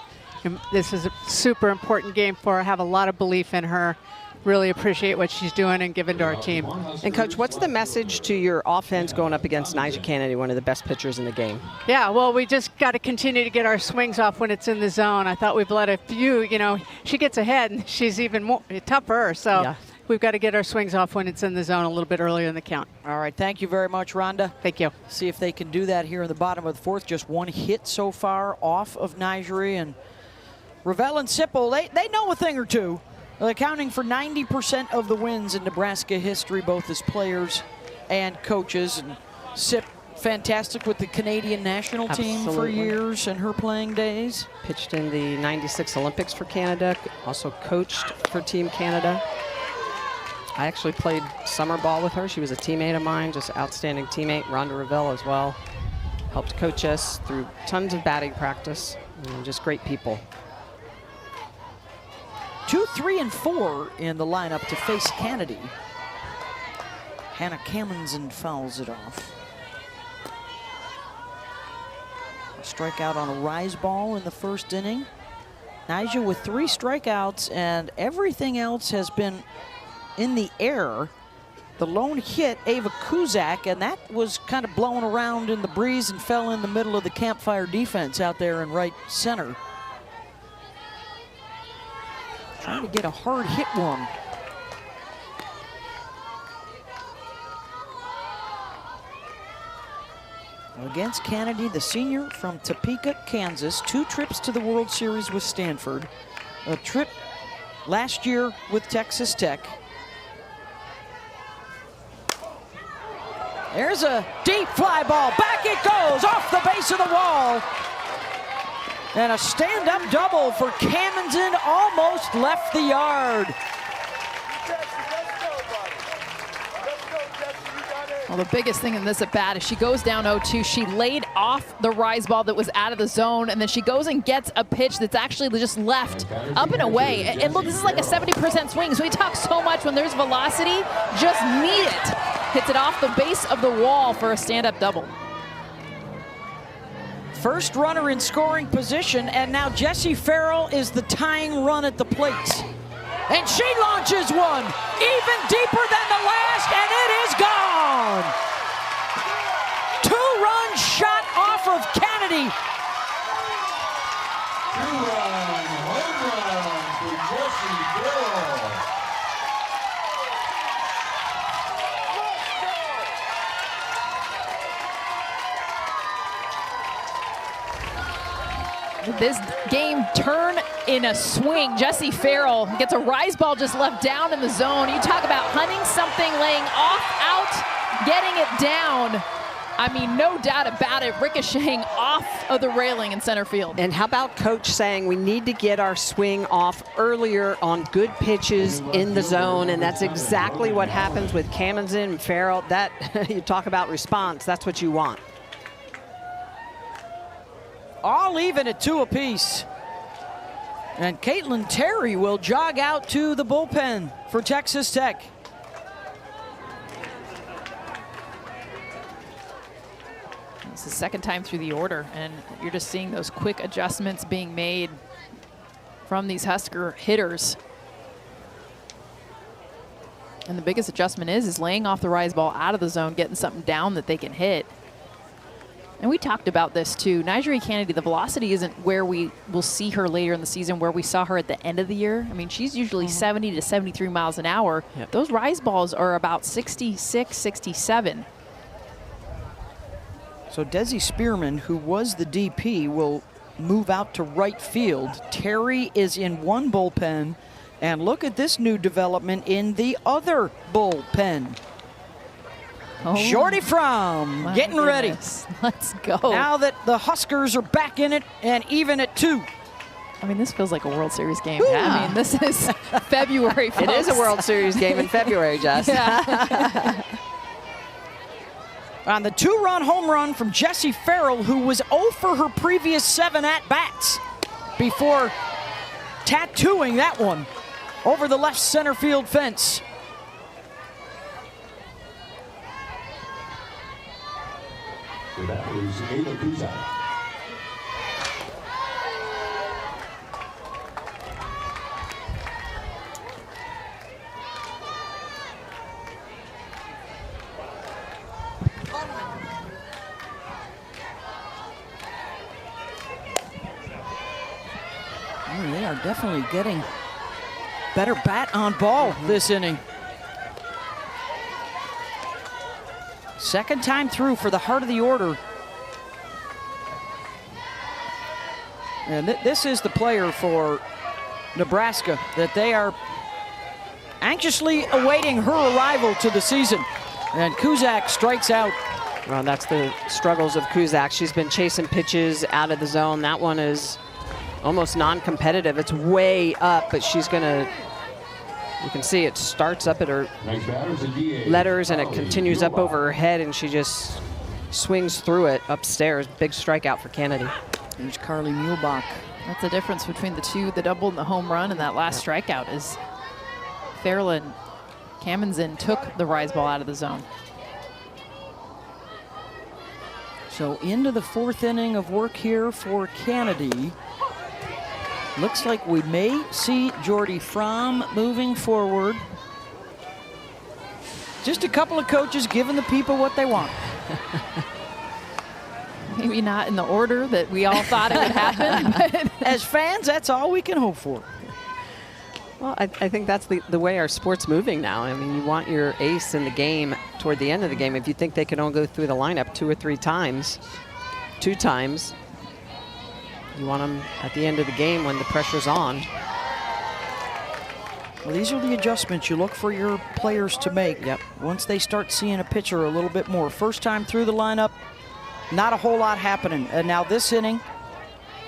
this is a super important game for her. I have a lot of belief in her. Really appreciate what she's doing and giving to our team. And Coach, what's the message to your offense going up against Nyjah Kennedy, one of the best pitchers in the game? Yeah, well, we just got to continue to get our swings off when it's in the zone. I thought we've let a few, you know, she gets ahead and she's even more tougher. So yeah. We've got to get our swings off when it's in the zone a little bit earlier in the count. All right, thank you very much, Rhonda. Thank you. See if they can do that here in the bottom of the fourth. Just one hit so far off of Nyjah, and Ravel and Sipple, they know a thing or two. Accounting for 90% of the wins in Nebraska history, both as players and coaches. And Sip, fantastic with the Canadian national team for Absolutely. years in her playing days. Pitched in the '96 Olympics for Canada, also coached for Team Canada. I actually played summer ball with her. She was a teammate of mine, just outstanding teammate. Rhonda Ravel as well. Helped coach us through tons of batting practice. Just great people. 2, 3, and 4 in the lineup to face Kennedy. Hannah Kammensen fouls it off. A strikeout on a rise ball in the first inning. Nyjah with 3 strikeouts, and everything else has been in the air. The lone hit, Ava Kuzak, and that was kind of blown around in the breeze and fell in the middle of the campfire defense out there in right center. Trying to get a hard hit one. Against Kennedy, the senior from Topeka, Kansas. 2 trips to the World Series with Stanford. A trip last year with Texas Tech. There's a deep fly ball. Back it goes off the base of the wall. And a stand-up double for Kammensen, almost left the yard. Well, the biggest thing in this at bat is she goes down 0-2. She laid off the rise ball that was out of the zone, and then she goes and gets a pitch that's actually just left up and away. And look, this is like a 70% swing. So we talk so much when there's velocity, just need it. Hits it off the base of the wall for a stand-up double. First runner in scoring position, and now Jessie Farrell is the tying run at the plate. And she launches one, even deeper than the last, and it is gone. 2-run shot off of Kennedy. 2-run home run for Jessie Farrell. This game turn in a swing. Jessie Farrell gets a rise ball just left down in the zone. You talk about hunting something, laying off, out, getting it down. I mean, no doubt about it, ricocheting off of the railing in center field. And how about Coach saying we need to get our swing off earlier on good pitches in the zone, and that's exactly what happens with Kammensen and Farrell. That, you talk about response, that's what you want. All even at 2 apiece. And Caitlin Terry will jog out to the bullpen for Texas Tech. It's the second time through the order, and you're just seeing those quick adjustments being made from these Husker hitters. And the biggest adjustment is laying off the rise ball out of the zone, getting something down that they can hit. And we talked about this too. Nyjah Kennedy, the velocity isn't where we will see her later in the season, where we saw her at the end of the year. I mean, she's usually 70 to 73 miles an hour. Yep. Those rise balls are about 66, 67. So Desi Spearman, who was the DP, will move out to right field. Terry is in one bullpen, and look at this new development in the other bullpen. Oh, Shorty Fromm my getting goodness. ready. Let's go. Now that the Huskers are back in it and even at 2. I mean, this feels like a World Series game. Yeah. I mean, this is February, folks. It is a World Series game in February, Jess. Yeah. on the 2-run home run from Jessie Farrell, who was 0 for her previous 7 at-bats before tattooing that one over the left center field fence. So that was Ava Kuzak. They are definitely getting better bat on ball this inning. Second time through for the heart of the order. And this is the player for Nebraska that they are anxiously awaiting her arrival to the season. And Kuzak strikes out. Well, that's the struggles of Kuzak. She's been chasing pitches out of the zone. That one is almost non-competitive. It's way up, but she's gonna, you can see it starts up at her letters and it continues up over her head, and she just swings through it upstairs. Big strikeout for Kennedy. There's Carly Muehlbach. That's the difference between the two, the double and the home run, and that last strikeout is Farrell and Kamenzen took the rise ball out of the zone. So into the 4th inning of work here for Kennedy. Looks like we may see Jordy Fromm moving forward. Just a couple of coaches giving the people what they want. Maybe not in the order that we all thought it would happen. But as fans, that's all we can hope for. Well, I think that's the way our sport's moving now. I mean, you want your ace in the game toward the end of the game. If you think they can only go through the lineup 2 or 3 times, 2 times, you want them at the end of the game when the pressure's on. Well, these are the adjustments you look for your players to make. Yep. Once they start seeing a pitcher a little bit more. First time through the lineup, not a whole lot happening. And now this inning,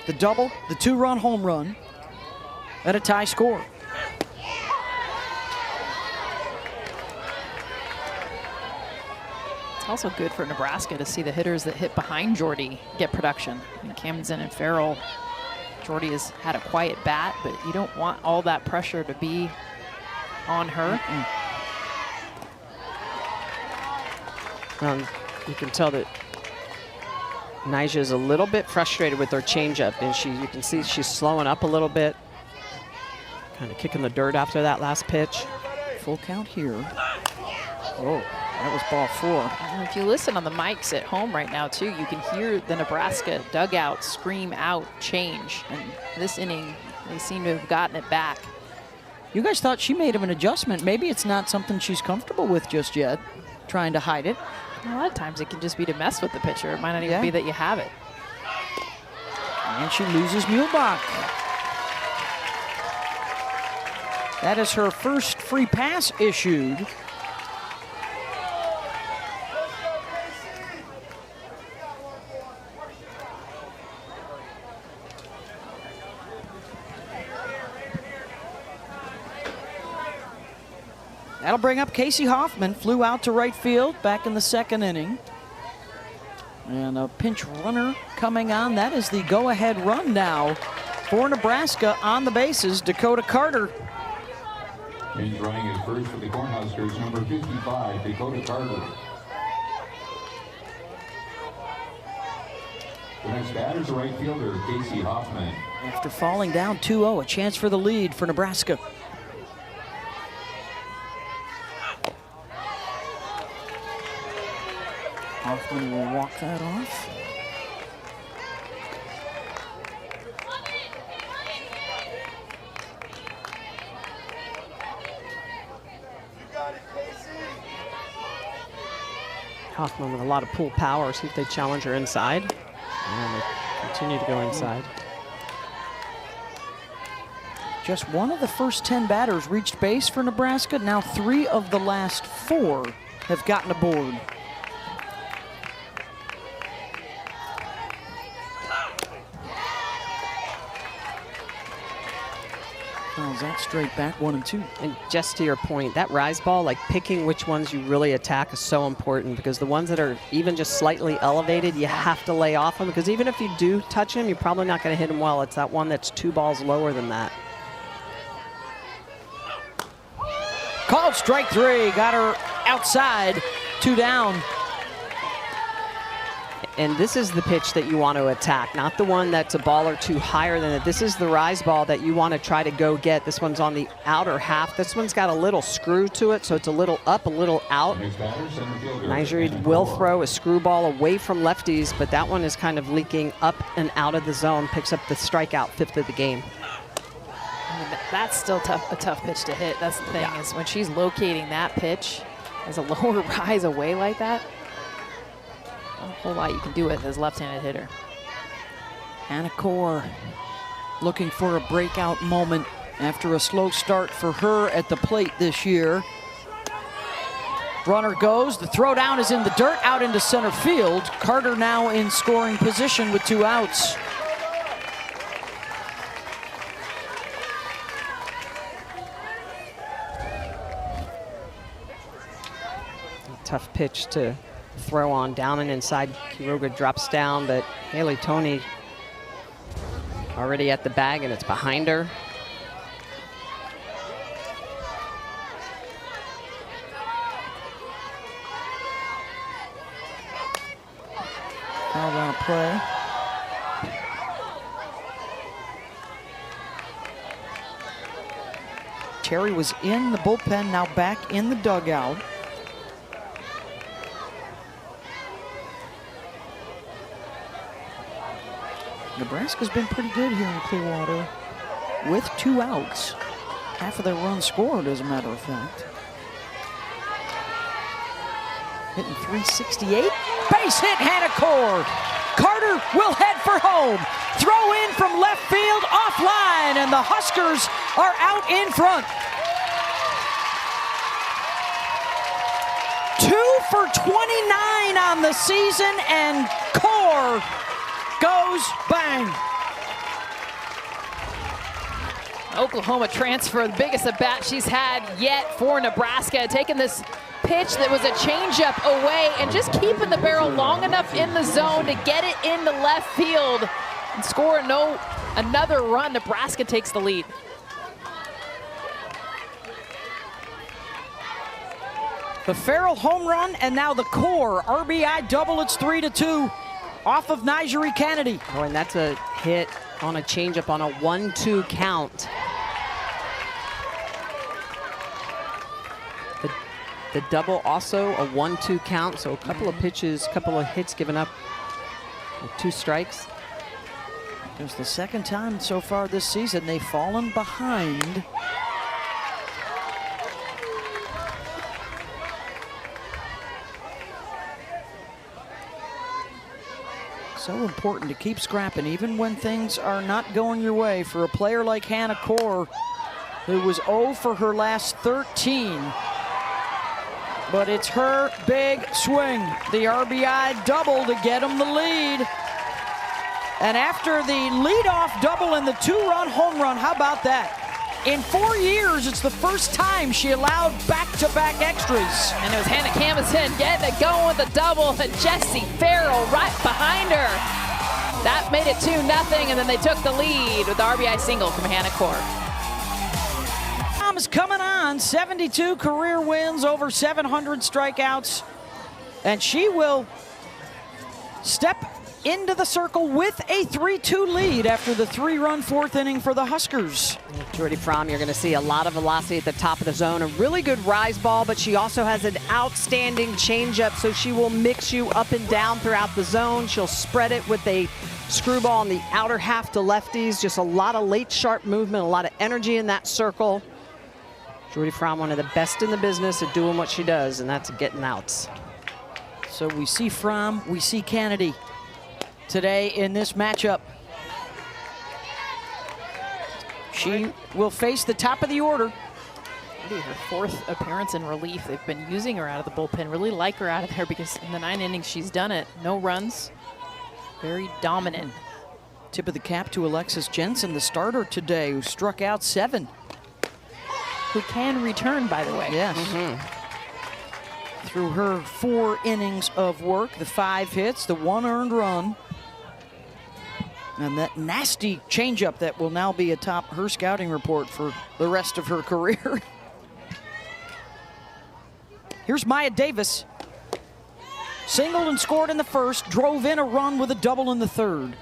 the double, the 2-run home run, and a tie score. also good for Nebraska to see the hitters that hit behind Jordy get production. And Kamenzen and Farrell, Jordy has had a quiet bat, but you don't want all that pressure to be on her. You can tell that Nyjah is a little bit frustrated with her changeup, and you can see she's slowing up a little bit, kind of kicking the dirt after that last pitch. Full count here. Oh, that was ball 4. And if you listen on the mics at home right now too, you can hear the Nebraska dugout scream out change. And this inning, they seem to have gotten it back. You guys thought she made him an adjustment. Maybe it's not something she's comfortable with just yet, trying to hide it. A lot of times it can just be to mess with the pitcher. It might not even be that you have it. And she loses Muehlbach. That is her first free pass issued. That'll bring up Casey Hoffman, flew out to right field back in the second inning. And a pinch runner coming on. That is the go-ahead run now for Nebraska on the bases. Dakota Carter. Pinch running at first for the Cornhuskers, number 55, Dakota Carter. The next batter is the right fielder, Casey Hoffman. After falling down 2-0, a chance for the lead for Nebraska. Hoffman will walk that off. Hoffman with a lot of pull power. See if they challenge her inside. And they continue to go inside. Just one of the first 10 batters reached base for Nebraska. Now 3 of the last 4 have gotten aboard. Fouls that straight back, 1 and 2. And just to your point, that rise ball, like picking which ones you really attack is so important, because the ones that are even just slightly elevated, you have to lay off them, because even if you do touch them, you're probably not going to hit them well. It's that one that's 2 balls lower than that. Called strike 3, got her outside, 2 down. And this is the pitch that you want to attack, not the one that's a ball or 2 higher than it. This is the rise ball that you want to try to go get. This one's on the outer half. This one's got a little screw to it, so it's a little up, a little out. Nigeria will throw a screwball away from lefties, but that one is kind of leaking up and out of the zone, picks up the strikeout, 5th of the game. I mean, that's still a tough pitch to hit. That's the thing, is when she's locating that pitch as a lower rise away like that, not a whole lot you can do with as a left-handed hitter. Hannah Core looking for a breakout moment after a slow start for her at the plate this year. Runner goes, the throw down is in the dirt, out into center field. Carter now in scoring position with 2 outs. Tough pitch to throw on down and inside. Quiroga drops down, but Haley Toney already at the bag, and it's behind her. Foul on a play. Terry was in the bullpen, now back in the dugout. Nebraska's been pretty good here in Clearwater with 2 outs. Half of their runs scored, as a matter of fact. Hitting 368. Base hit, Hannah Core. Carter will head for home. Throw in from left field, offline, and the Huskers are out in front. 2 for 29 on the season, and Core goes bang. Oklahoma transfer, the biggest at bat she's had yet for Nebraska, taking this pitch that was a changeup away and just keeping the barrel long enough in the zone to get it into left field and score another run. Nebraska takes the lead. The Farrell home run, and now the Core RBI double. It's 3-2 off of Nigeria Kennedy. Oh, and that's a hit on a changeup on a 1-2 count. The double also a 1-2 count, so a couple of pitches, couple of hits given up with 2 strikes. It was the second time so far this season they've fallen behind. So important to keep scrapping, even when things are not going your way, for a player like Hannah Core, who was 0 for her last 13. But it's her big swing, the RBI double to get them the lead. And after the leadoff double and the 2-run home run, how about that? In 4 years, it's the first time she allowed back-to-back extras. And it was Hannah Camison getting it going with the double, and Jessie Farrell right behind her. That made it 2-0, and then they took the lead with the RBI single from Hannah Core. Is coming on, 72 career wins, over 700 strikeouts, and she will step into the circle with a 3-2 lead after the 3-run 4th inning for the Huskers. Jordy Fromm, you're going to see a lot of velocity at the top of the zone, a really good rise ball, but she also has an outstanding changeup, so she will mix you up and down throughout the zone. She'll spread it with a screwball on the outer half to lefties. Just a lot of late sharp movement, a lot of energy in that circle. Jordy Fromm, one of the best in the business at doing what she does, and that's getting outs. So we see Fromm, we see Kennedy today in this matchup. She will face the top of the order. Her 4th appearance in relief. They've been using her out of the bullpen. Really like her out of there because in the 9 innings she's done it. No runs. Very dominant. Tip of the cap to Alexis Jensen, the starter today, who struck out 7. who can return, by the way. Yes. Through her 4 innings of work, the 5 hits, the 1 earned run, and that nasty changeup that will now be atop her scouting report for the rest of her career. Here's Maya Davis. Singled and scored in the first, drove in a run with a double in the third.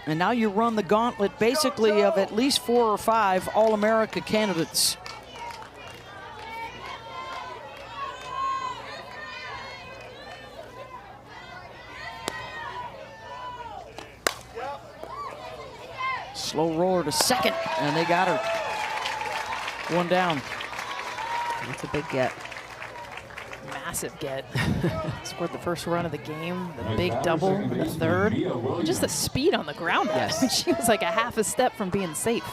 And now you run the gauntlet basically of at least 4 or 5 All-America candidates. Slow roller to second, and they got her. 1 down. That's a big get. Massive get. Scored the first run of the game, the big double in the third. Just the speed on the ground. Yes. She was like a half a step from being safe.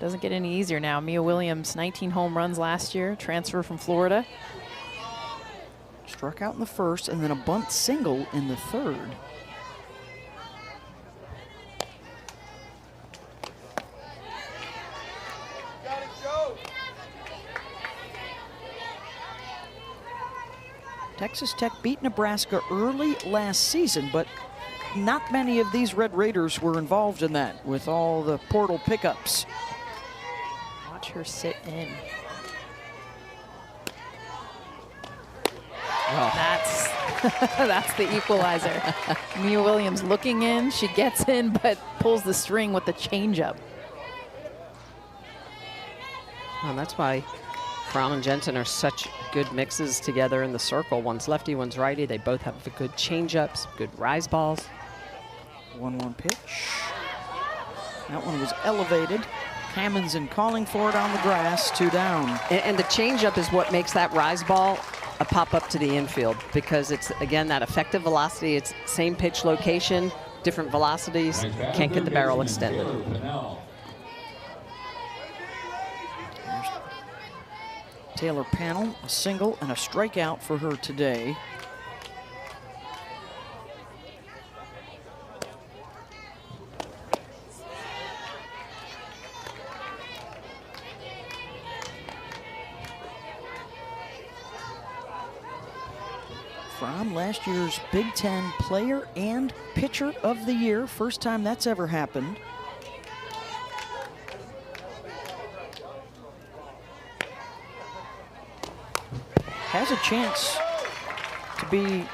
Doesn't get any easier now. Mia Williams, 19 home runs last year, transfer from Florida. Struck out in the first, and then a bunt single in the third. Texas Tech beat Nebraska early last season, but not many of these Red Raiders were involved in that with all the portal pickups. Watch her sit in. Oh. That's the equalizer. Mia Williams looking in, she gets in, but pulls the string with the changeup. Well, that's why Fromm and Jensen are such good mixes together in the circle. One's lefty, one's righty. They both have the good changeups, good rise balls. 1-1 pitch. That one was elevated. Hammonds calling for it on the grass, 2 down. And the changeup is what makes that rise ball a pop up to the infield, because it's, again, that effective velocity. It's same pitch location, different velocities. Can't get the barrel extended. Taylor Pannell, a single and a strikeout for her today. From last year's Big Ten Player and Pitcher of the Year. First time that's ever happened. Has a chance to be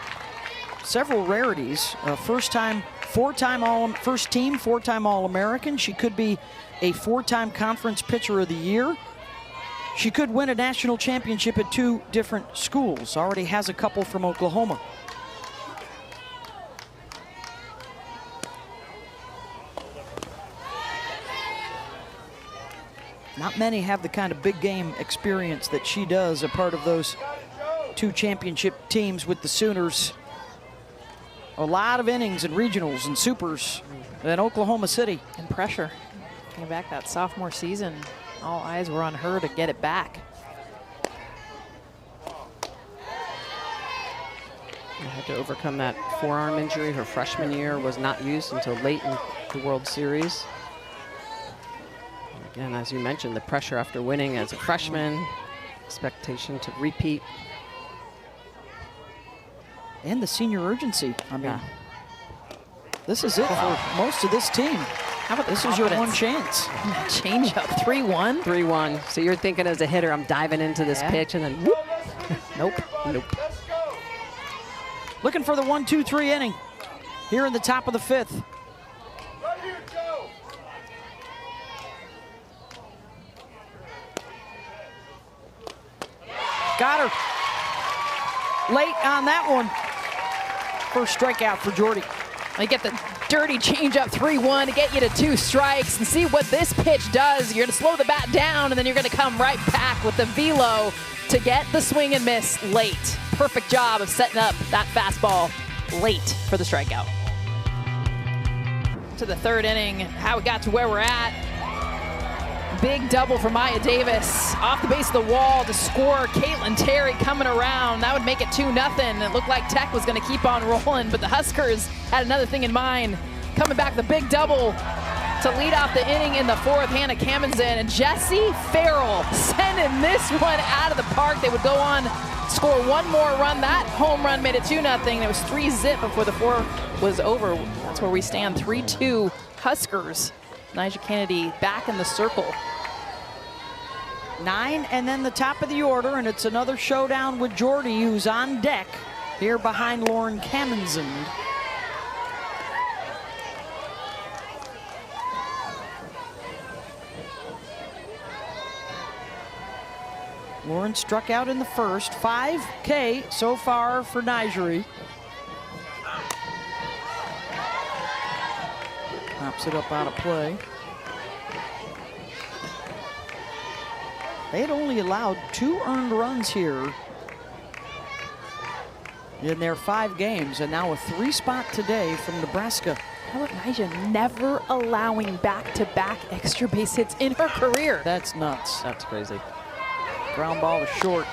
several rarities. First team, 4-time All-American. She could be a 4-time Conference Pitcher of the Year. She could win a national championship at 2 different schools. Already has a couple from Oklahoma. Not many have the kind of big game experience that she does, a part of those 2 championship teams with the Sooners. A lot of innings and regionals and supers in Oklahoma City. And pressure. Came back that sophomore season. All eyes were on her to get it back. Had to overcome that forearm injury. Her freshman year was not used until late in the World Series. And again, as you mentioned, the pressure after winning as a freshman, expectation to repeat. And the senior urgency. I mean, Yeah. This is it for most of this team. How about This is your one chance. Change up, 3-1. 3-1. So you're thinking as a hitter, I'm diving into this Yeah. pitch, and then whoop. Nope. Nope. Looking for the 1-2-3 inning here in the top of the 5th. Got her. Late on that one. First strikeout for Jordy. They get the dirty changeup 3-1 to get you to 2 strikes, and see what this pitch does. You're going to slow the bat down, and then you're going to come right back with the velo to get the swing and miss late. Perfect job of setting up that fastball late for the strikeout. To the 3rd inning, how we got to where we're at. Big double for Maya Davis off the base of the wall to score. Caitlin Terry coming around. That would make it 2-0. It looked like Tech was going to keep on rolling, but the Huskers had another thing in mind. Coming back, the big double to lead off the inning in the fourth. Hannah Kamenzin and Jessie Farrell sending this one out of the park. They would go on, score one more run. That home run made it 2-0. It was 3-zip before the fourth was over. That's where we stand, 3-2 Huskers. Nyjah Kennedy back in the circle. 9 and then the top of the order, and it's another showdown with Jordy, who's on deck here behind Lauren Kamenzin. Lauren struck out in the first. 5K so far for Nyjah. Pops it up out of play. They had only allowed 2 earned runs here in their 5 games, and now a 3-spot today from Nebraska. How about Nyjah never allowing back-to-back extra base hits in her career? That's nuts. That's crazy. Ground ball to short.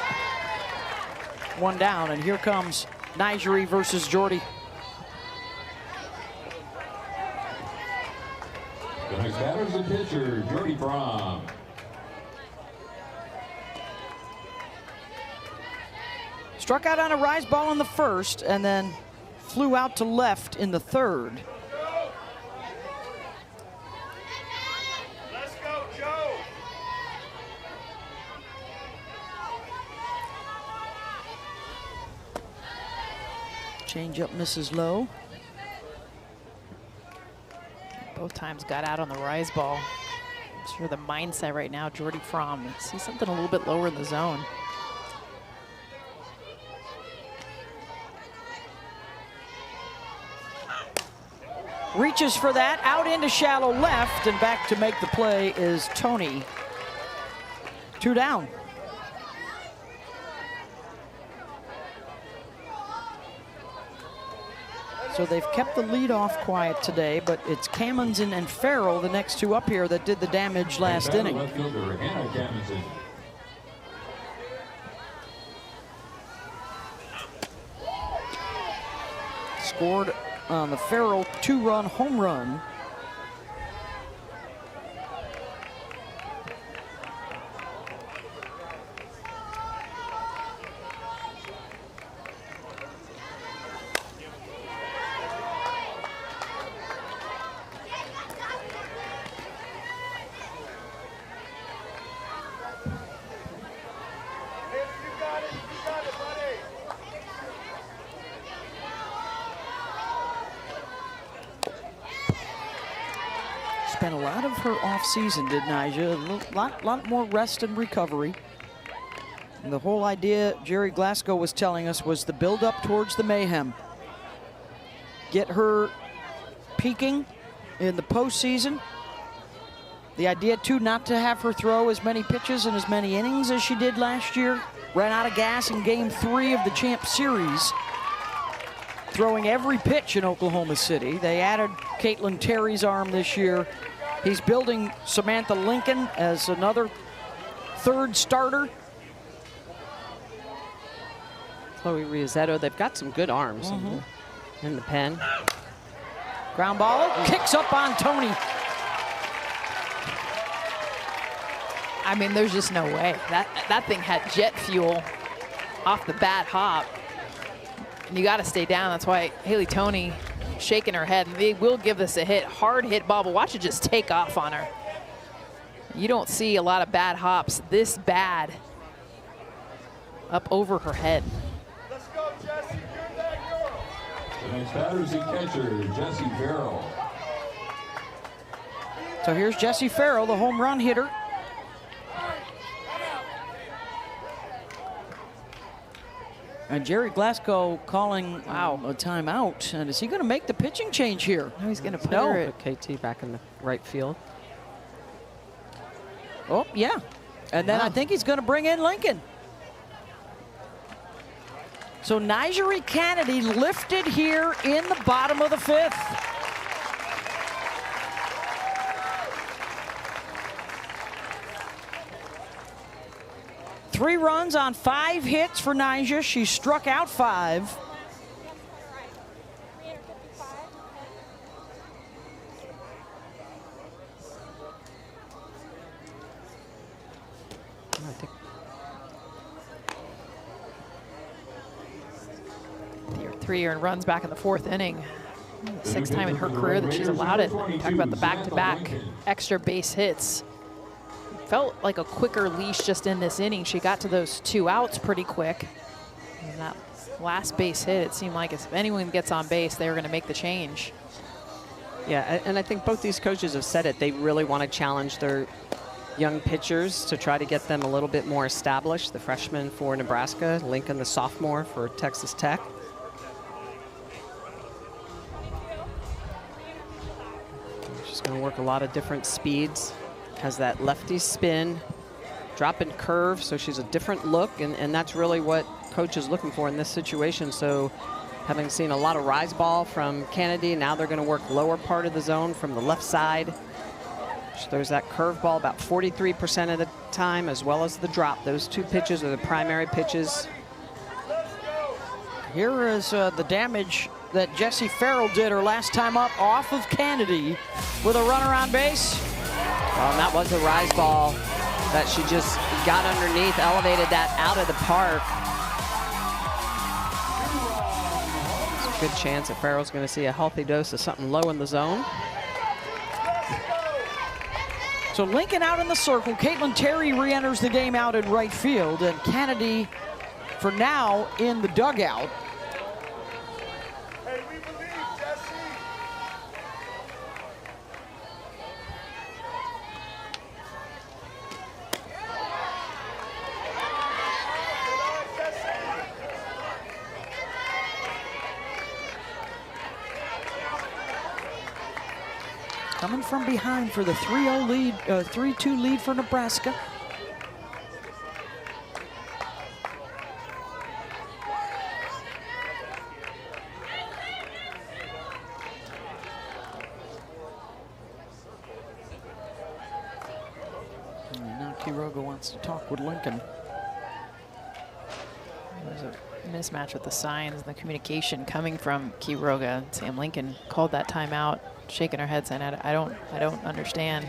1 down, and here comes Nyjah versus Jordy. The next batter is the pitcher, Jordy Fromm. Struck out on a rise ball in the first and then flew out to left in the third. Let's go, Joe. Change up misses low. Both times got out on the rise ball. I'm sure the mindset right now, Jordy Fromm, see something a little bit lower in the zone. Reaches for that, out into shallow left, and back to make the play is Tony. 2 down. So they've kept the lead off quiet today, but it's Kamenzin and Farrell, the next 2 up here, that did the damage last inning. Left fielder, Hannah Kamenzin. Scored on the Farrell 2-run home run. Spent a lot of her off-season, did Nyjah? A lot more rest and recovery. And the whole idea, Jerry Glasgow was telling us, was the build-up towards the mayhem. Get her peaking in the postseason. The idea, too, not to have her throw as many pitches and as many innings as she did last year. Ran out of gas in Game 3 of the Champ Series, throwing every pitch in Oklahoma City. They added Caitlin Terry's arm this year. He's building Samantha Lincoln as another 3rd starter. Chloe Riosetto, they've got some good arms in the pen. Ground ball, kicks up on Tony. I mean, there's just no way. That thing had jet fuel off the bat hop. And you got to stay down. That's why Haley Toney shaking her head. And they will give this a hit. Hard hit ball, but watch it just take off on her. You don't see a lot of bad hops this bad up over her head. Let's go, Jessie. You're that girl. The next batter is the catcher, Jessie Farrell. So here's Jessie Farrell, the home run hitter. And Jerry Glasgow calling a timeout. And is he going to make the pitching change here? No, he's going to put her at KT back in the right field. Oh, yeah. And then I think he's going to bring in Lincoln. So Nyjah Kennedy lifted here in the bottom of the 5th. Three runs on 5 hits for Nyjah. She struck out 5. I think Three earned runs back in the 4th inning. 6th time in her career that she's allowed it. Talk about the back-to-back extra base hits. Felt like a quicker leash just in this inning. She got to those 2 outs pretty quick. And that last base hit, it seemed like if anyone gets on base, they were going to make the change. Yeah, and I think both these coaches have said it. They really want to challenge their young pitchers to try to get them a little bit more established. The freshman for Nebraska, Lincoln the sophomore for Texas Tech. She's going to work a lot of different speeds. Has that lefty spin, drop and curve, so she's a different look, and that's really what coach is looking for in this situation. So having seen a lot of rise ball from Kennedy, now they're going to work lower part of the zone from the left side. She throws that curveball about 43% of the time, as well as the drop. Those 2 pitches are the primary pitches. Here is the damage that Jessie Farrell did her last time up off of Kennedy with a runner on base. Well, and that was a rise ball that she just got underneath, elevated that out of the park. There's a good chance that Farrell's going to see a healthy dose of something low in the zone. So Lincoln out in the circle. Caitlin Terry re-enters the game out in right field, and Kennedy, for now, in the dugout. Hey, we believe, Jesse. Coming from behind for the 3-0 lead, 3-2 lead for Nebraska. And now Quiroga wants to talk with Lincoln. There's a mismatch with the signs and the communication coming from Quiroga. Sam Lincoln called that timeout, shaking her head saying, I don't understand.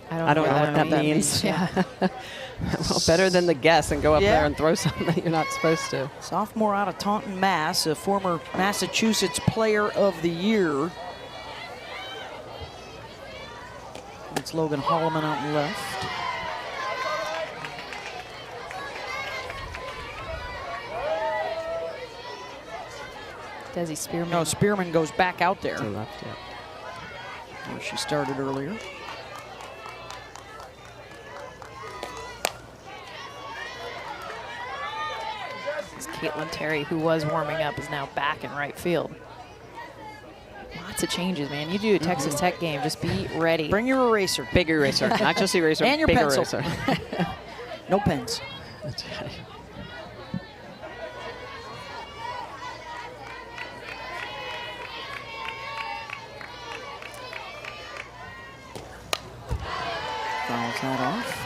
I don't know what that means. Yeah. Well, better than the guess and go up there and throw something that you're not supposed to. Sophomore out of Taunton, Mass, a former Massachusetts Player of the Year. It's Logan Holloman out left. Desi Spearman. No, Spearman goes back out there. To the left, yeah. Where she started earlier. Caitlin Terry, who was warming up, is now back in right field. Lots of changes, man. You do a Texas Tech game, just be ready. Bring your eraser. Big eraser, not just eraser, And your big pencil. eraser. No pens. That's right. Fouls that off.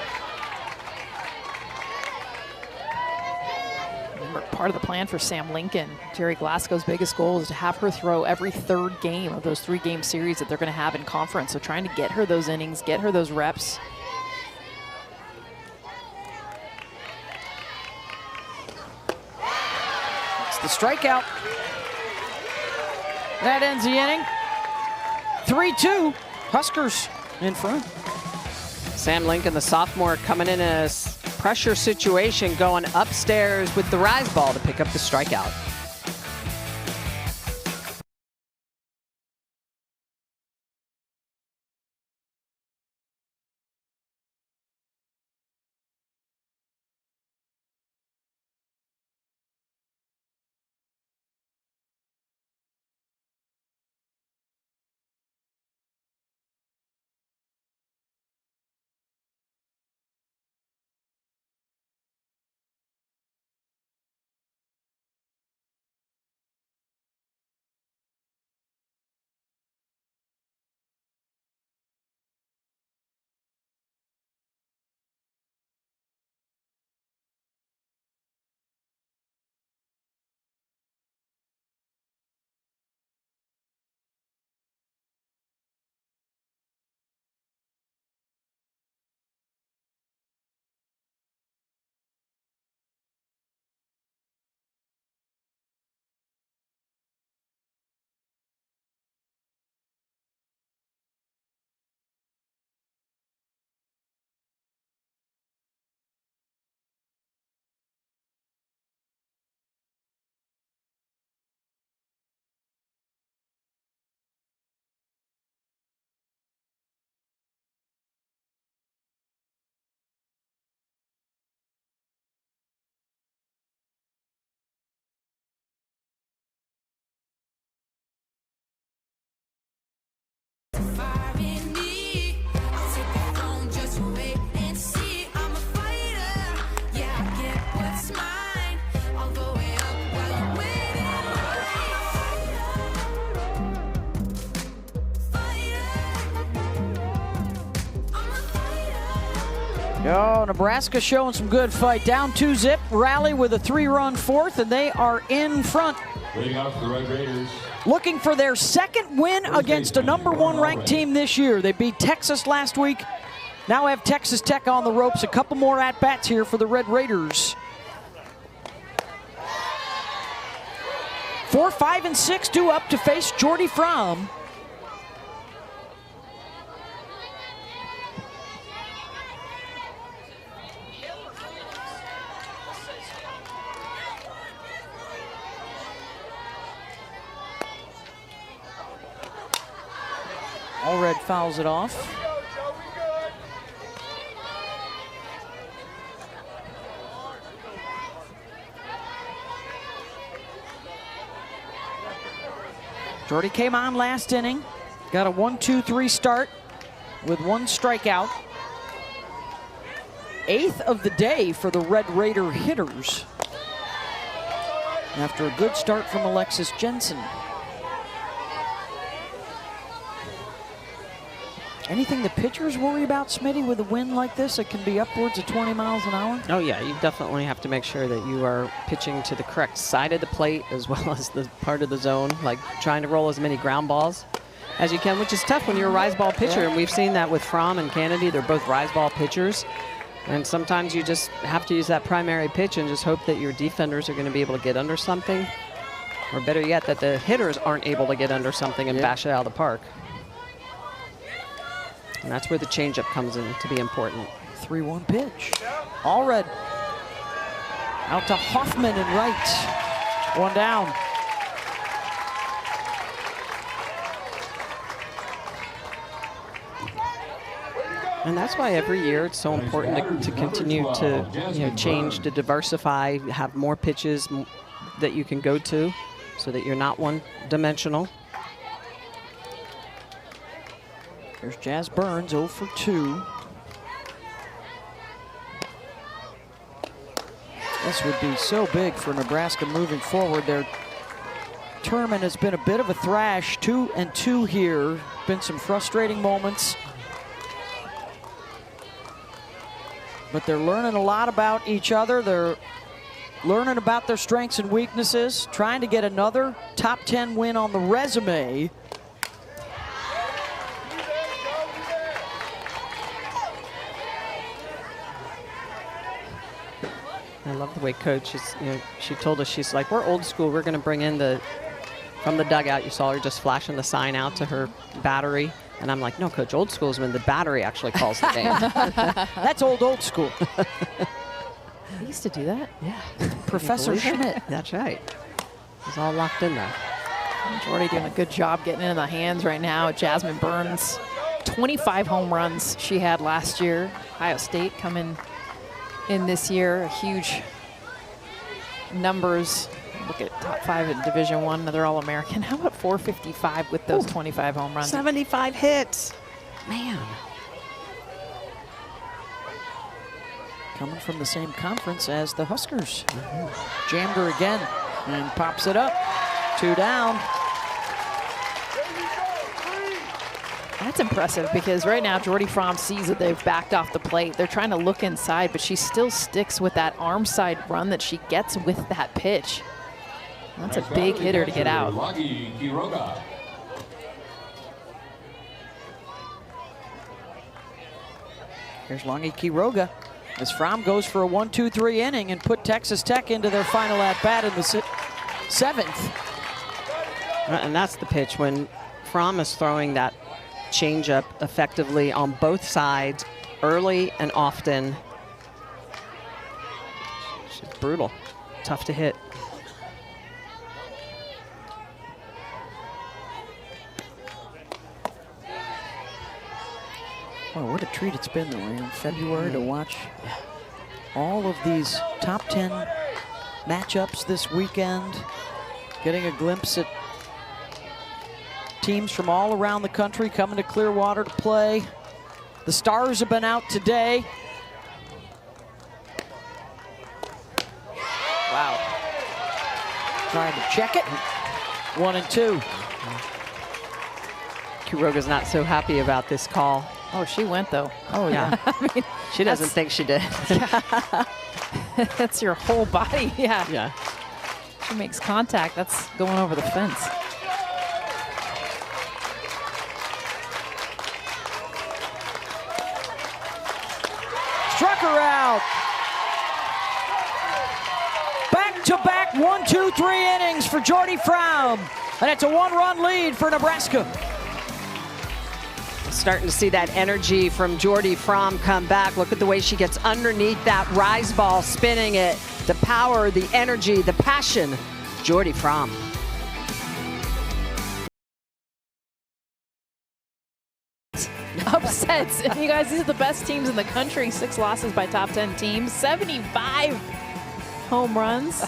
Remember, part of the plan for Sam Lincoln, Jerry Glasgow's biggest goal is to have her throw every 3rd game of those 3-game series that they're going to have in conference. So trying to get her those innings, get her those reps. It's the strikeout. That ends the inning. 3-2. Huskers in front. Sam Lincoln, the sophomore, coming in a pressure situation, going upstairs with the rise ball to pick up the strikeout. Oh, Nebraska showing some good fight. Down 2-zip, rally with a 3-run fourth, and they are in front. Leading off for the Red Raiders. Looking for their second win against a #1 ranked team this year. They beat Texas last week. Now have Texas Tech on the ropes. A couple more at-bats here for the Red Raiders. 4, 5, and 6 due up to face Jordy Fromm. Allred fouls it off. Jordy came on last inning. Got a 1-2-3 start with 1 strikeout. 8th of the day for the Red Raider hitters after a good start from Alexis Jensen. Anything the pitchers worry about, Smitty, with a wind like this? It can be upwards of 20 miles an hour. Oh yeah, you definitely have to make sure that you are pitching to the correct side of the plate as well as the part of the zone, like trying to roll as many ground balls as you can, which is tough when you're a rise ball pitcher. And we've seen that with Fromm and Kennedy. They're both rise ball pitchers. And sometimes you just have to use that primary pitch and just hope that your defenders are going to be able to get under something. Or better yet, that the hitters aren't able to get under something and bash it out of the park. And that's where the changeup comes in to be important. 3-1 pitch. Allred out to Hoffman and right. 1 down. And that's why every year it's so important to continue to change, to diversify, have more pitches that you can go to so that you're not one-dimensional. Here's Jazz Burns, 0 for 2. This would be so big for Nebraska moving forward. Their tournament has been a bit of a thrash, 2-2 here. Been some frustrating moments. But they're learning a lot about each other. They're learning about their strengths and weaknesses, trying to get another top 10 win on the resume. I love the way Coach is, she told us, she's like, we're old school. We're going to bring in from the dugout, you saw her just flashing the sign out to her battery. And I'm like, no, Coach, old school is when the battery actually calls the game. That's old school. He used to do that? Yeah. Professor Schmidt. That's right. It's all locked in there. Jordy doing a good job getting in the hands right now. Jasmine Burns, 25 home runs she had last year. Ohio State coming in this year, huge numbers. Look at top 5 in Division I, another All-American. How about 455 with those 25 home runs? 75 hits. Man. Coming from the same conference as the Huskers. Jammed her again and pops it up. 2 down. That's impressive because right now Jordy Fromm sees that they've backed off the plate. They're trying to look inside, but she still sticks with that arm side run that she gets with that pitch. That's a big hitter to get out. Here's Langi Quiroga as Fromm goes for a 1-2-3 inning and put Texas Tech into their final at-bat in the 7th. And that's the pitch when Fromm is throwing that changeup effectively on both sides, early and often. She's brutal, tough to hit. Oh, what a treat it's been, though, in February to watch all of these top 10 matchups this weekend, getting a glimpse at teams from all around the country coming to Clearwater to play. The Stars have been out today. Wow. Trying to check it. 1-2. Quiroga's not so happy about this call. Oh, she went though. Oh, yeah. I mean, She doesn't think she did. that's your whole body. Yeah. Yeah. She makes contact. That's going over the fence. Struck her out. Back-to-back 1, 2, 3 innings for Jordy Fromm. And it's a 1-run lead for Nebraska. Starting to see that energy from Jordy Fromm come back. Look at the way she gets underneath that rise ball, spinning it. The power, the energy, the passion. Jordy Fromm. Upsets. And you guys, these are the best teams in the country. 6 losses by top 10 teams. 75 home runs.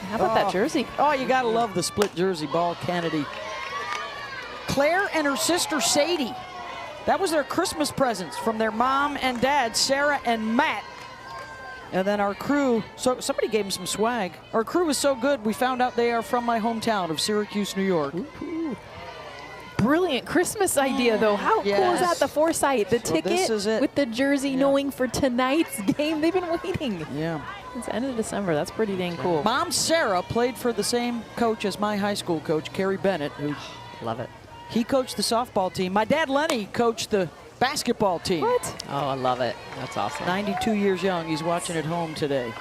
How about that jersey? Oh, you gotta love the split jersey ball, Kennedy. Claire and her sister Sadie. That was their Christmas presents from their mom and dad, Sarah and Matt. And then our crew, so somebody gave them some swag. Our crew was so good, we found out they are from my hometown of Syracuse, New York. Ooh. Brilliant Christmas idea, though. How cool is that? The foresight, the ticket this is it. with the jersey, knowing for tonight's game. They've been waiting. Yeah. It's the end of December. That's pretty dang cool. Mom Sarah played for the same coach as my high school coach, Kerry Bennett, who Love it. he coached the softball team. My dad, Lenny, coached the basketball team. What? Oh, I love it. That's awesome. 92 years young. He's watching at home today.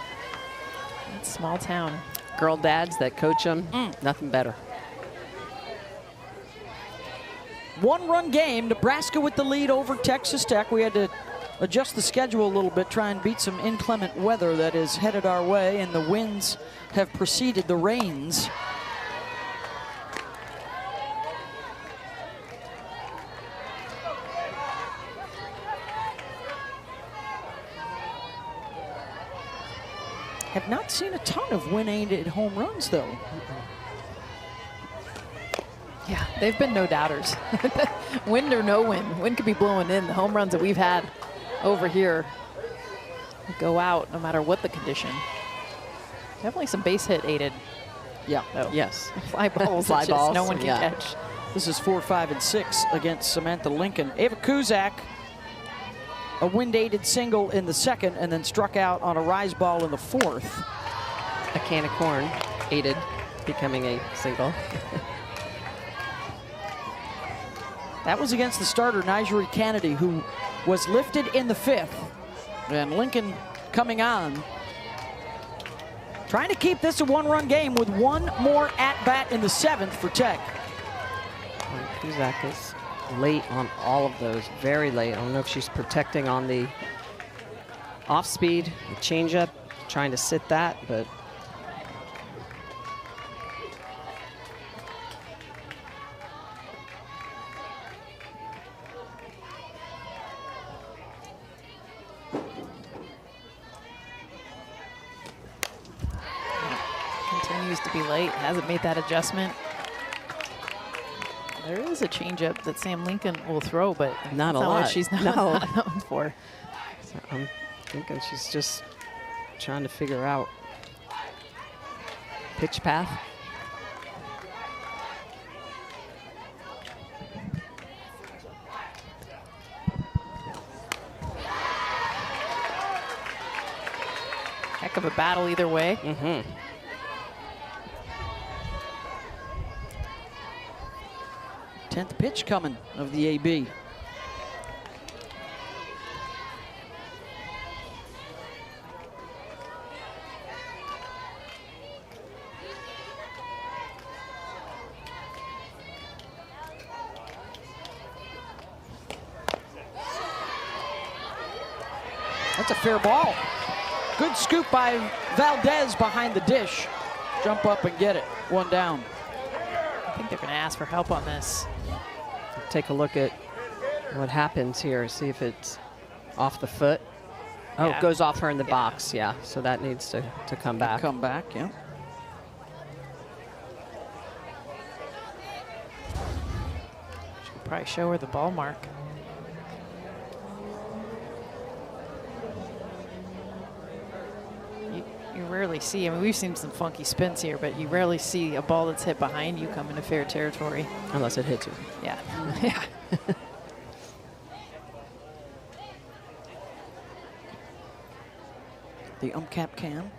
It's small town. Girl dads that coach them, nothing better. 1-run game. Nebraska with the lead over Texas Tech. We had to adjust the schedule a little bit, try and beat some inclement weather that is headed our way, and the winds have preceded the rains. Have not seen a ton of win-aided home runs, though. Yeah, they've been no doubters. Wind or no wind. Wind could be blowing in. The home runs that we've had over here go out no matter what the condition. Definitely some base hit aided. Yeah. Though. Yes. Fly balls. Fly that just balls, no one can yeah. catch. This is 4, 5, and 6 against Samantha Lincoln. Ava Kuzak, a wind-aided single in the second, and then struck out on a rise ball in the fourth. A can of corn, aided, becoming a single. That was against the starter, Nigeri Kennedy, who was lifted in the fifth. And Lincoln coming on. Trying to keep this a 1-run game with one more at-bat in the seventh for Tech. Kuzak is late on all of those, very late. I don't know if she's protecting on the off-speed, the changeup, trying to sit that, but Continues to be late. Hasn't made that adjustment. There is a changeup that Sam Lincoln will throw, but Not that's a what lot. she's not, No. not known for. so I'm thinking she's just trying to figure out pitch path. Heck of a battle either way. Mm-hmm. Tenth pitch coming of the AB. That's a fair ball. Good scoop by Valdez behind the dish. Jump up and get it. One down. I think they're going to ask for help on this. Take a look at what happens here. See if it's off the foot. Oh, Yeah. it goes off her in the box. Yeah, so that needs to come back. Come back, yeah. Should probably show her the ball mark. You rarely see, I mean, we've seen some funky spins here, but you rarely see a ball that's hit behind you come into fair territory. Unless it hits you. Yeah. Yeah. the UMCAP cam,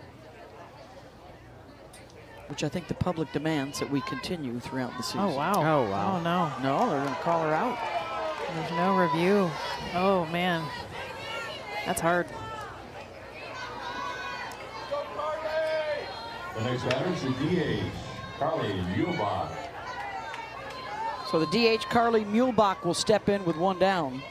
which I think the public demands that we continue throughout the season. Oh, wow. Oh, wow. Oh, no. No, they're going to call her out. There's no review. Oh, man. That's hard. The next batter is the DH, Carly Muehlbach. So the DH, Carly Muehlbach, will step in with one down.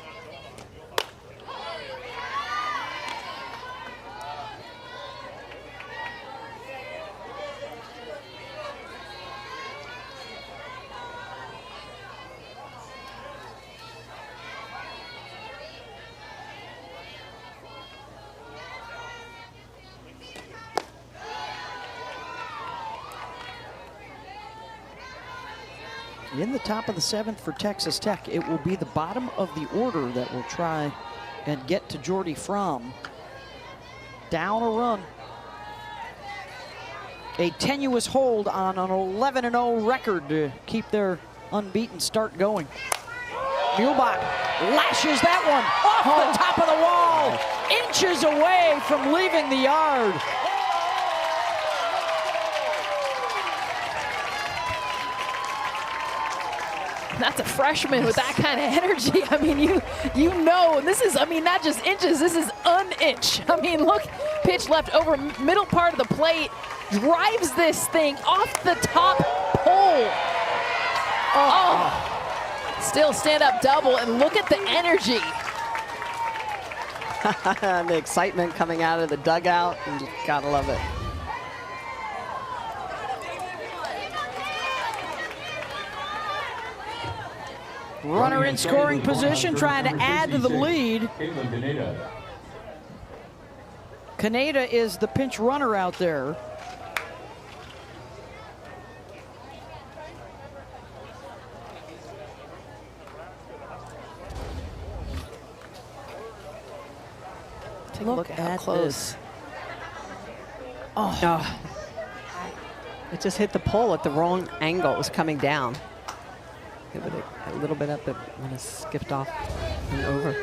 In the top of the 7th for Texas Tech, it will be the bottom of the order that will try and get to Jordy Fromm. Down a run. A tenuous hold on an 11-0 record to keep their unbeaten start going. Muehlbach lashes that one off the top of the wall, inches away from leaving the yard. That's a freshman with that kind of energy. I mean, you know, this is, I mean, not just inches, this is an inch. I mean, look, pitch left over middle part of the plate, drives this thing off the top pole. Oh, still stand up double, and look at the energy. The excitement coming out of the dugout, and you gotta love it. Runner in scoring position, trying to add to the lead. Kaneda is the pinch runner out there. Take a look at how close. Oh. No. It just hit the pole at the wrong angle. It was coming down. It would a little bit up, it would have skipped off and over.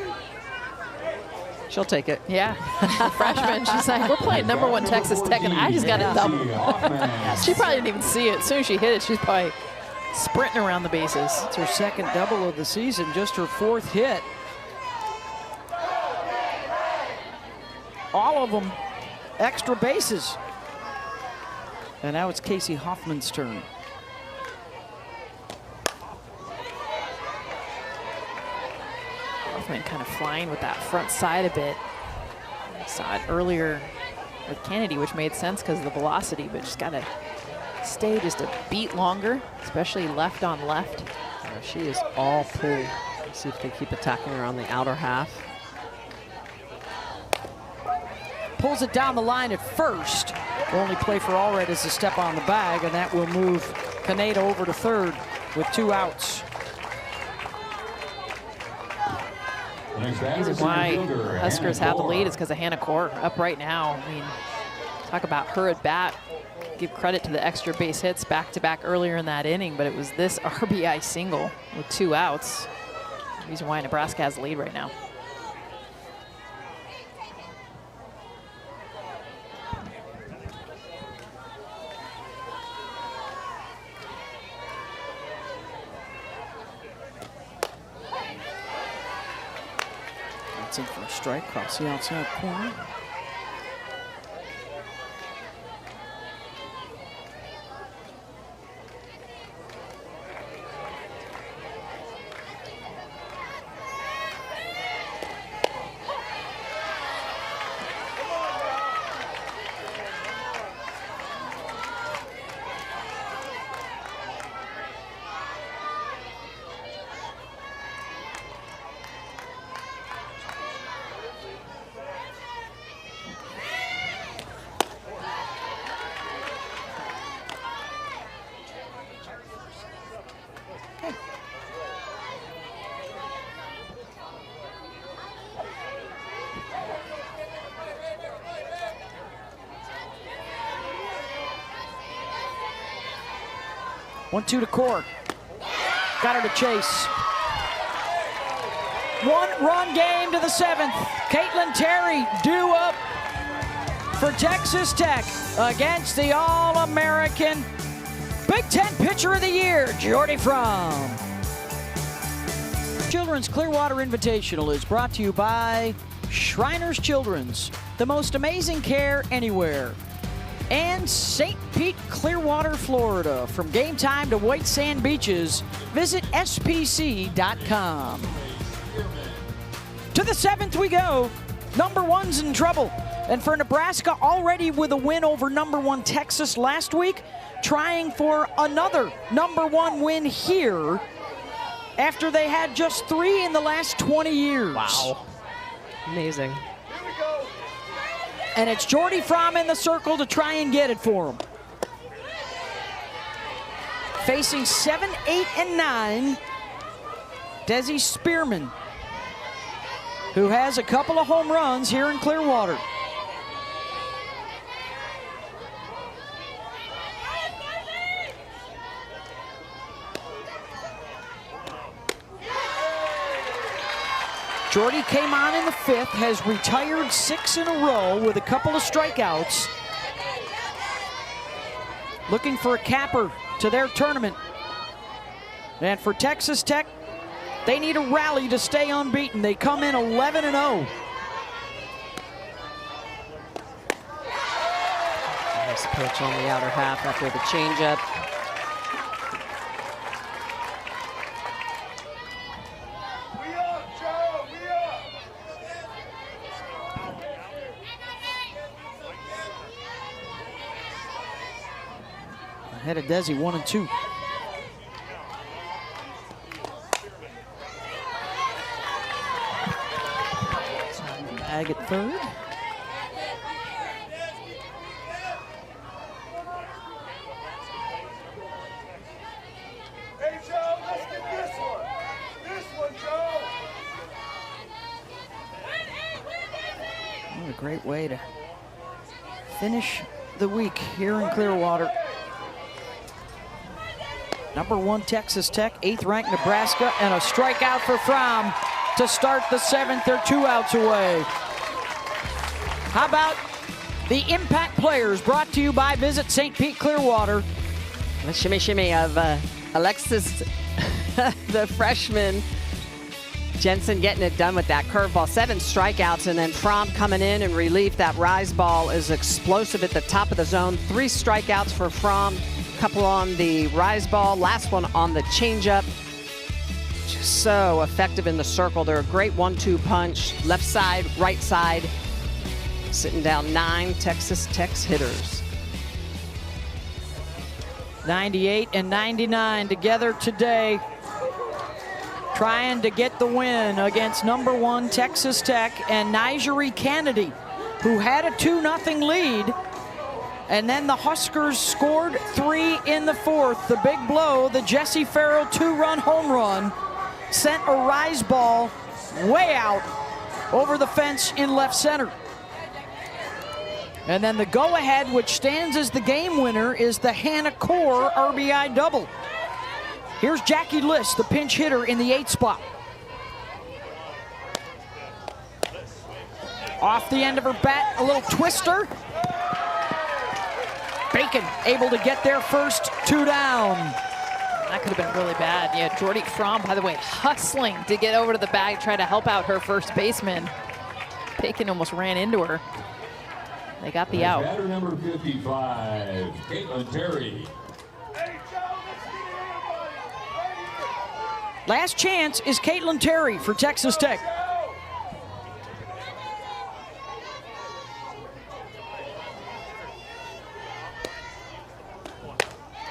She'll take it. Yeah, freshman. She's like, we're playing #1 Texas Tech, and I just got a double. She probably didn't even see it. As soon as she hit it, she's probably sprinting around the bases. It's her second double of the season, just her 4th hit. All of them extra bases. And now it's Casey Hoffman's turn. Hoffman kind of flying with that front side a bit. I saw it earlier with Kennedy, which made sense because of the velocity, but just got to stay just a beat longer, especially left on left. She is all pull. Let's see if they keep attacking her on the outer half. Pulls it down the line at first. The only play for Allred is to step on the bag, and that will move Kaneda over to third with 2 outs. The reason why Huskers have the lead is because of Hannah Core up right now. I mean, talk about her at bat. Give credit to the extra base hits back-to-back earlier in that inning, but it was this RBI single with 2 outs. The reason why Nebraska has the lead right now. It's in for a strike across the outside corner. One-two to Core. Got her to chase. 1-run game to the 7th. Caitlin Terry due up for Texas Tech against the All-American Big Ten Pitcher of the Year, Jordy Fromm. Children's Clearwater Invitational is brought to you by Shriners Children's, the most amazing care anywhere. And St. Pete, Clearwater, Florida. From game time to white sand beaches, visit spc.com. To the 7th we go. Number 1's in trouble. And for Nebraska, already with a win over number 1 Texas last week, trying for another number 1 win here after they had just 3 in the last 20 years. Wow. Amazing. And it's Jordy Fromm in the circle to try and get it for him. Facing 7, 8, and 9, Desi Spearman, who has a couple of home runs here in Clearwater. Jordy came on in the 5th, has retired 6 in a row with a couple of strikeouts. Looking for a capper to their tournament. And for Texas Tech, they need a rally to stay unbeaten. They come in 11-0. Nice pitch on the outer half after the changeup. Ahead of Desi, 1 and 2. Bag at third. Hey, Joe, let's get this one. This one, Joe. What a great way to finish the week here in Clearwater. Number 1 Texas Tech, 8th ranked Nebraska, and a strikeout for Fromm to start the 7th. They're 2 outs away. How about the impact players brought to you by Visit St. Pete Clearwater? The shimmy of Alexis, the freshman. Jensen getting it done with that curveball. 7 strikeouts, and then Fromm coming in and relief. That rise ball is explosive at the top of the zone. 3 strikeouts for Fromm. Couple on the rise ball, last one on the changeup. Just so effective in the circle. They're a great 1-2 punch. Left side, right side. Sitting down 9 Texas Tech's hitters. 98 and 99 together today, trying to get the win against number 1 Texas Tech and Nigeri Kennedy, who had a 2-0 lead. And then the Huskers scored 3 in the 4th. The big blow, the Jesse Farrell 2-run home run, sent a rise ball way out over the fence in left center. And then the go-ahead, which stands as the game winner, is the Hannah Core RBI double. Here's Jackie List, the pinch hitter in the 8th spot. Off the end of her bat, a little twister. Bacon able to get there first, 2 down. That could have been really bad. Yeah, Jordy Fromm, by the way, hustling to get over to the bag, try to help out her first baseman. Bacon almost ran into her. They got the out. Batter number 55, Caitlin Terry. Hey, Joe, let's get it everybody. Right here. Last chance is Caitlin Terry for Texas Tech.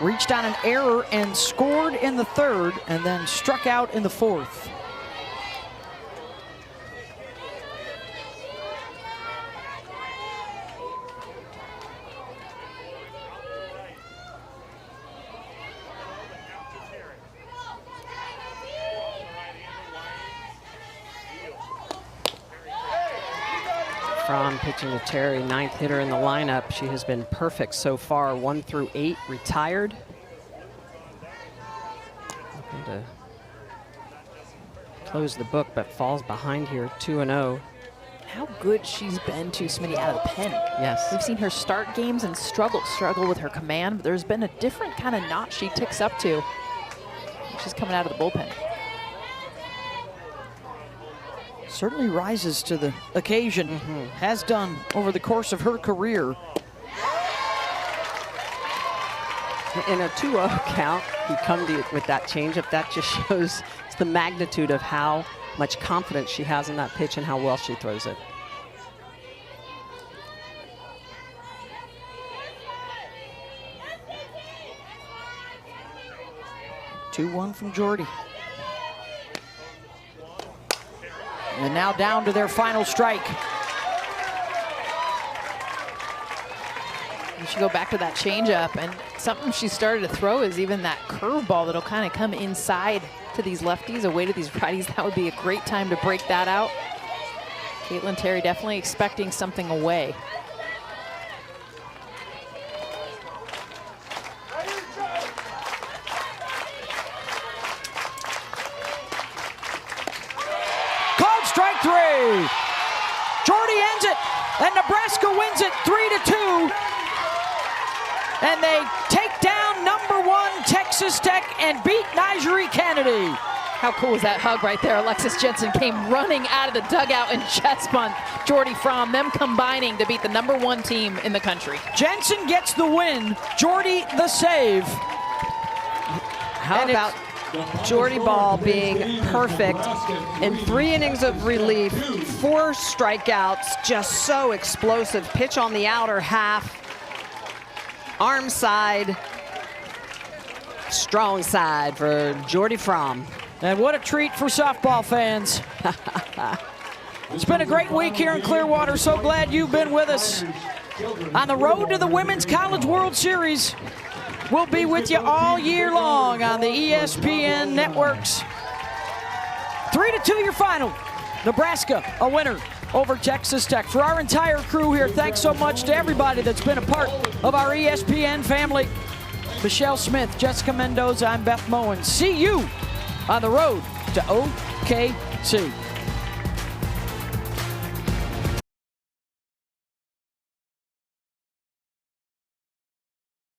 Reached on an error and scored in the 3rd, and then struck out in the 4th. Fromm pitching to Terry, 9th hitter in the lineup. She has been perfect so far, 1 through 8, retired. Looking to close the book, but falls behind here, 2-0. how good she's been to Smitty out of the pen. Yes. We've seen her start games and struggle with her command, but there's been a different kind of notch she ticks up to. She's coming out of the bullpen. Certainly rises to the occasion, has done over the course of her career. In a 2-0 count, you come to it with that changeup. That just shows the magnitude of how much confidence she has in that pitch and how well she throws it. Two-one from Jordy. And now down to their final strike. You should go back to that changeup, and something she started to throw is even that curveball that'll kind of come inside to these lefties, away to these righties. That would be a great time to break that out. Caitlin Terry definitely expecting something away. Called strike 3. Jordy ends it, and Nebraska wins it 3-2. And they take down #1 Texas Tech and beat Nigeri Kennedy. How cool was that hug right there? Alexis Jensen came running out of the dugout and chest bumped Jordy Fromm, them combining to beat the #1 team in the country. Jensen gets the win, Jordy the save. How about Jordy Ball being perfect in 3 innings of relief, 4 strikeouts, just so explosive. Pitch on the outer half, arm side, strong side for Jordy Fromm. And what a treat for softball fans. It's been a great week here in Clearwater. So glad you've been with us. On the road to the Women's College World Series. We'll be with you all year long on the ESPN networks. 3-2 your final. Nebraska a winner over Texas Tech. For our entire crew here, thanks so much to everybody that's been a part of our ESPN family. Michelle Smith, Jessica Mendoza, I'm Beth Moen. See you on the road to OKC.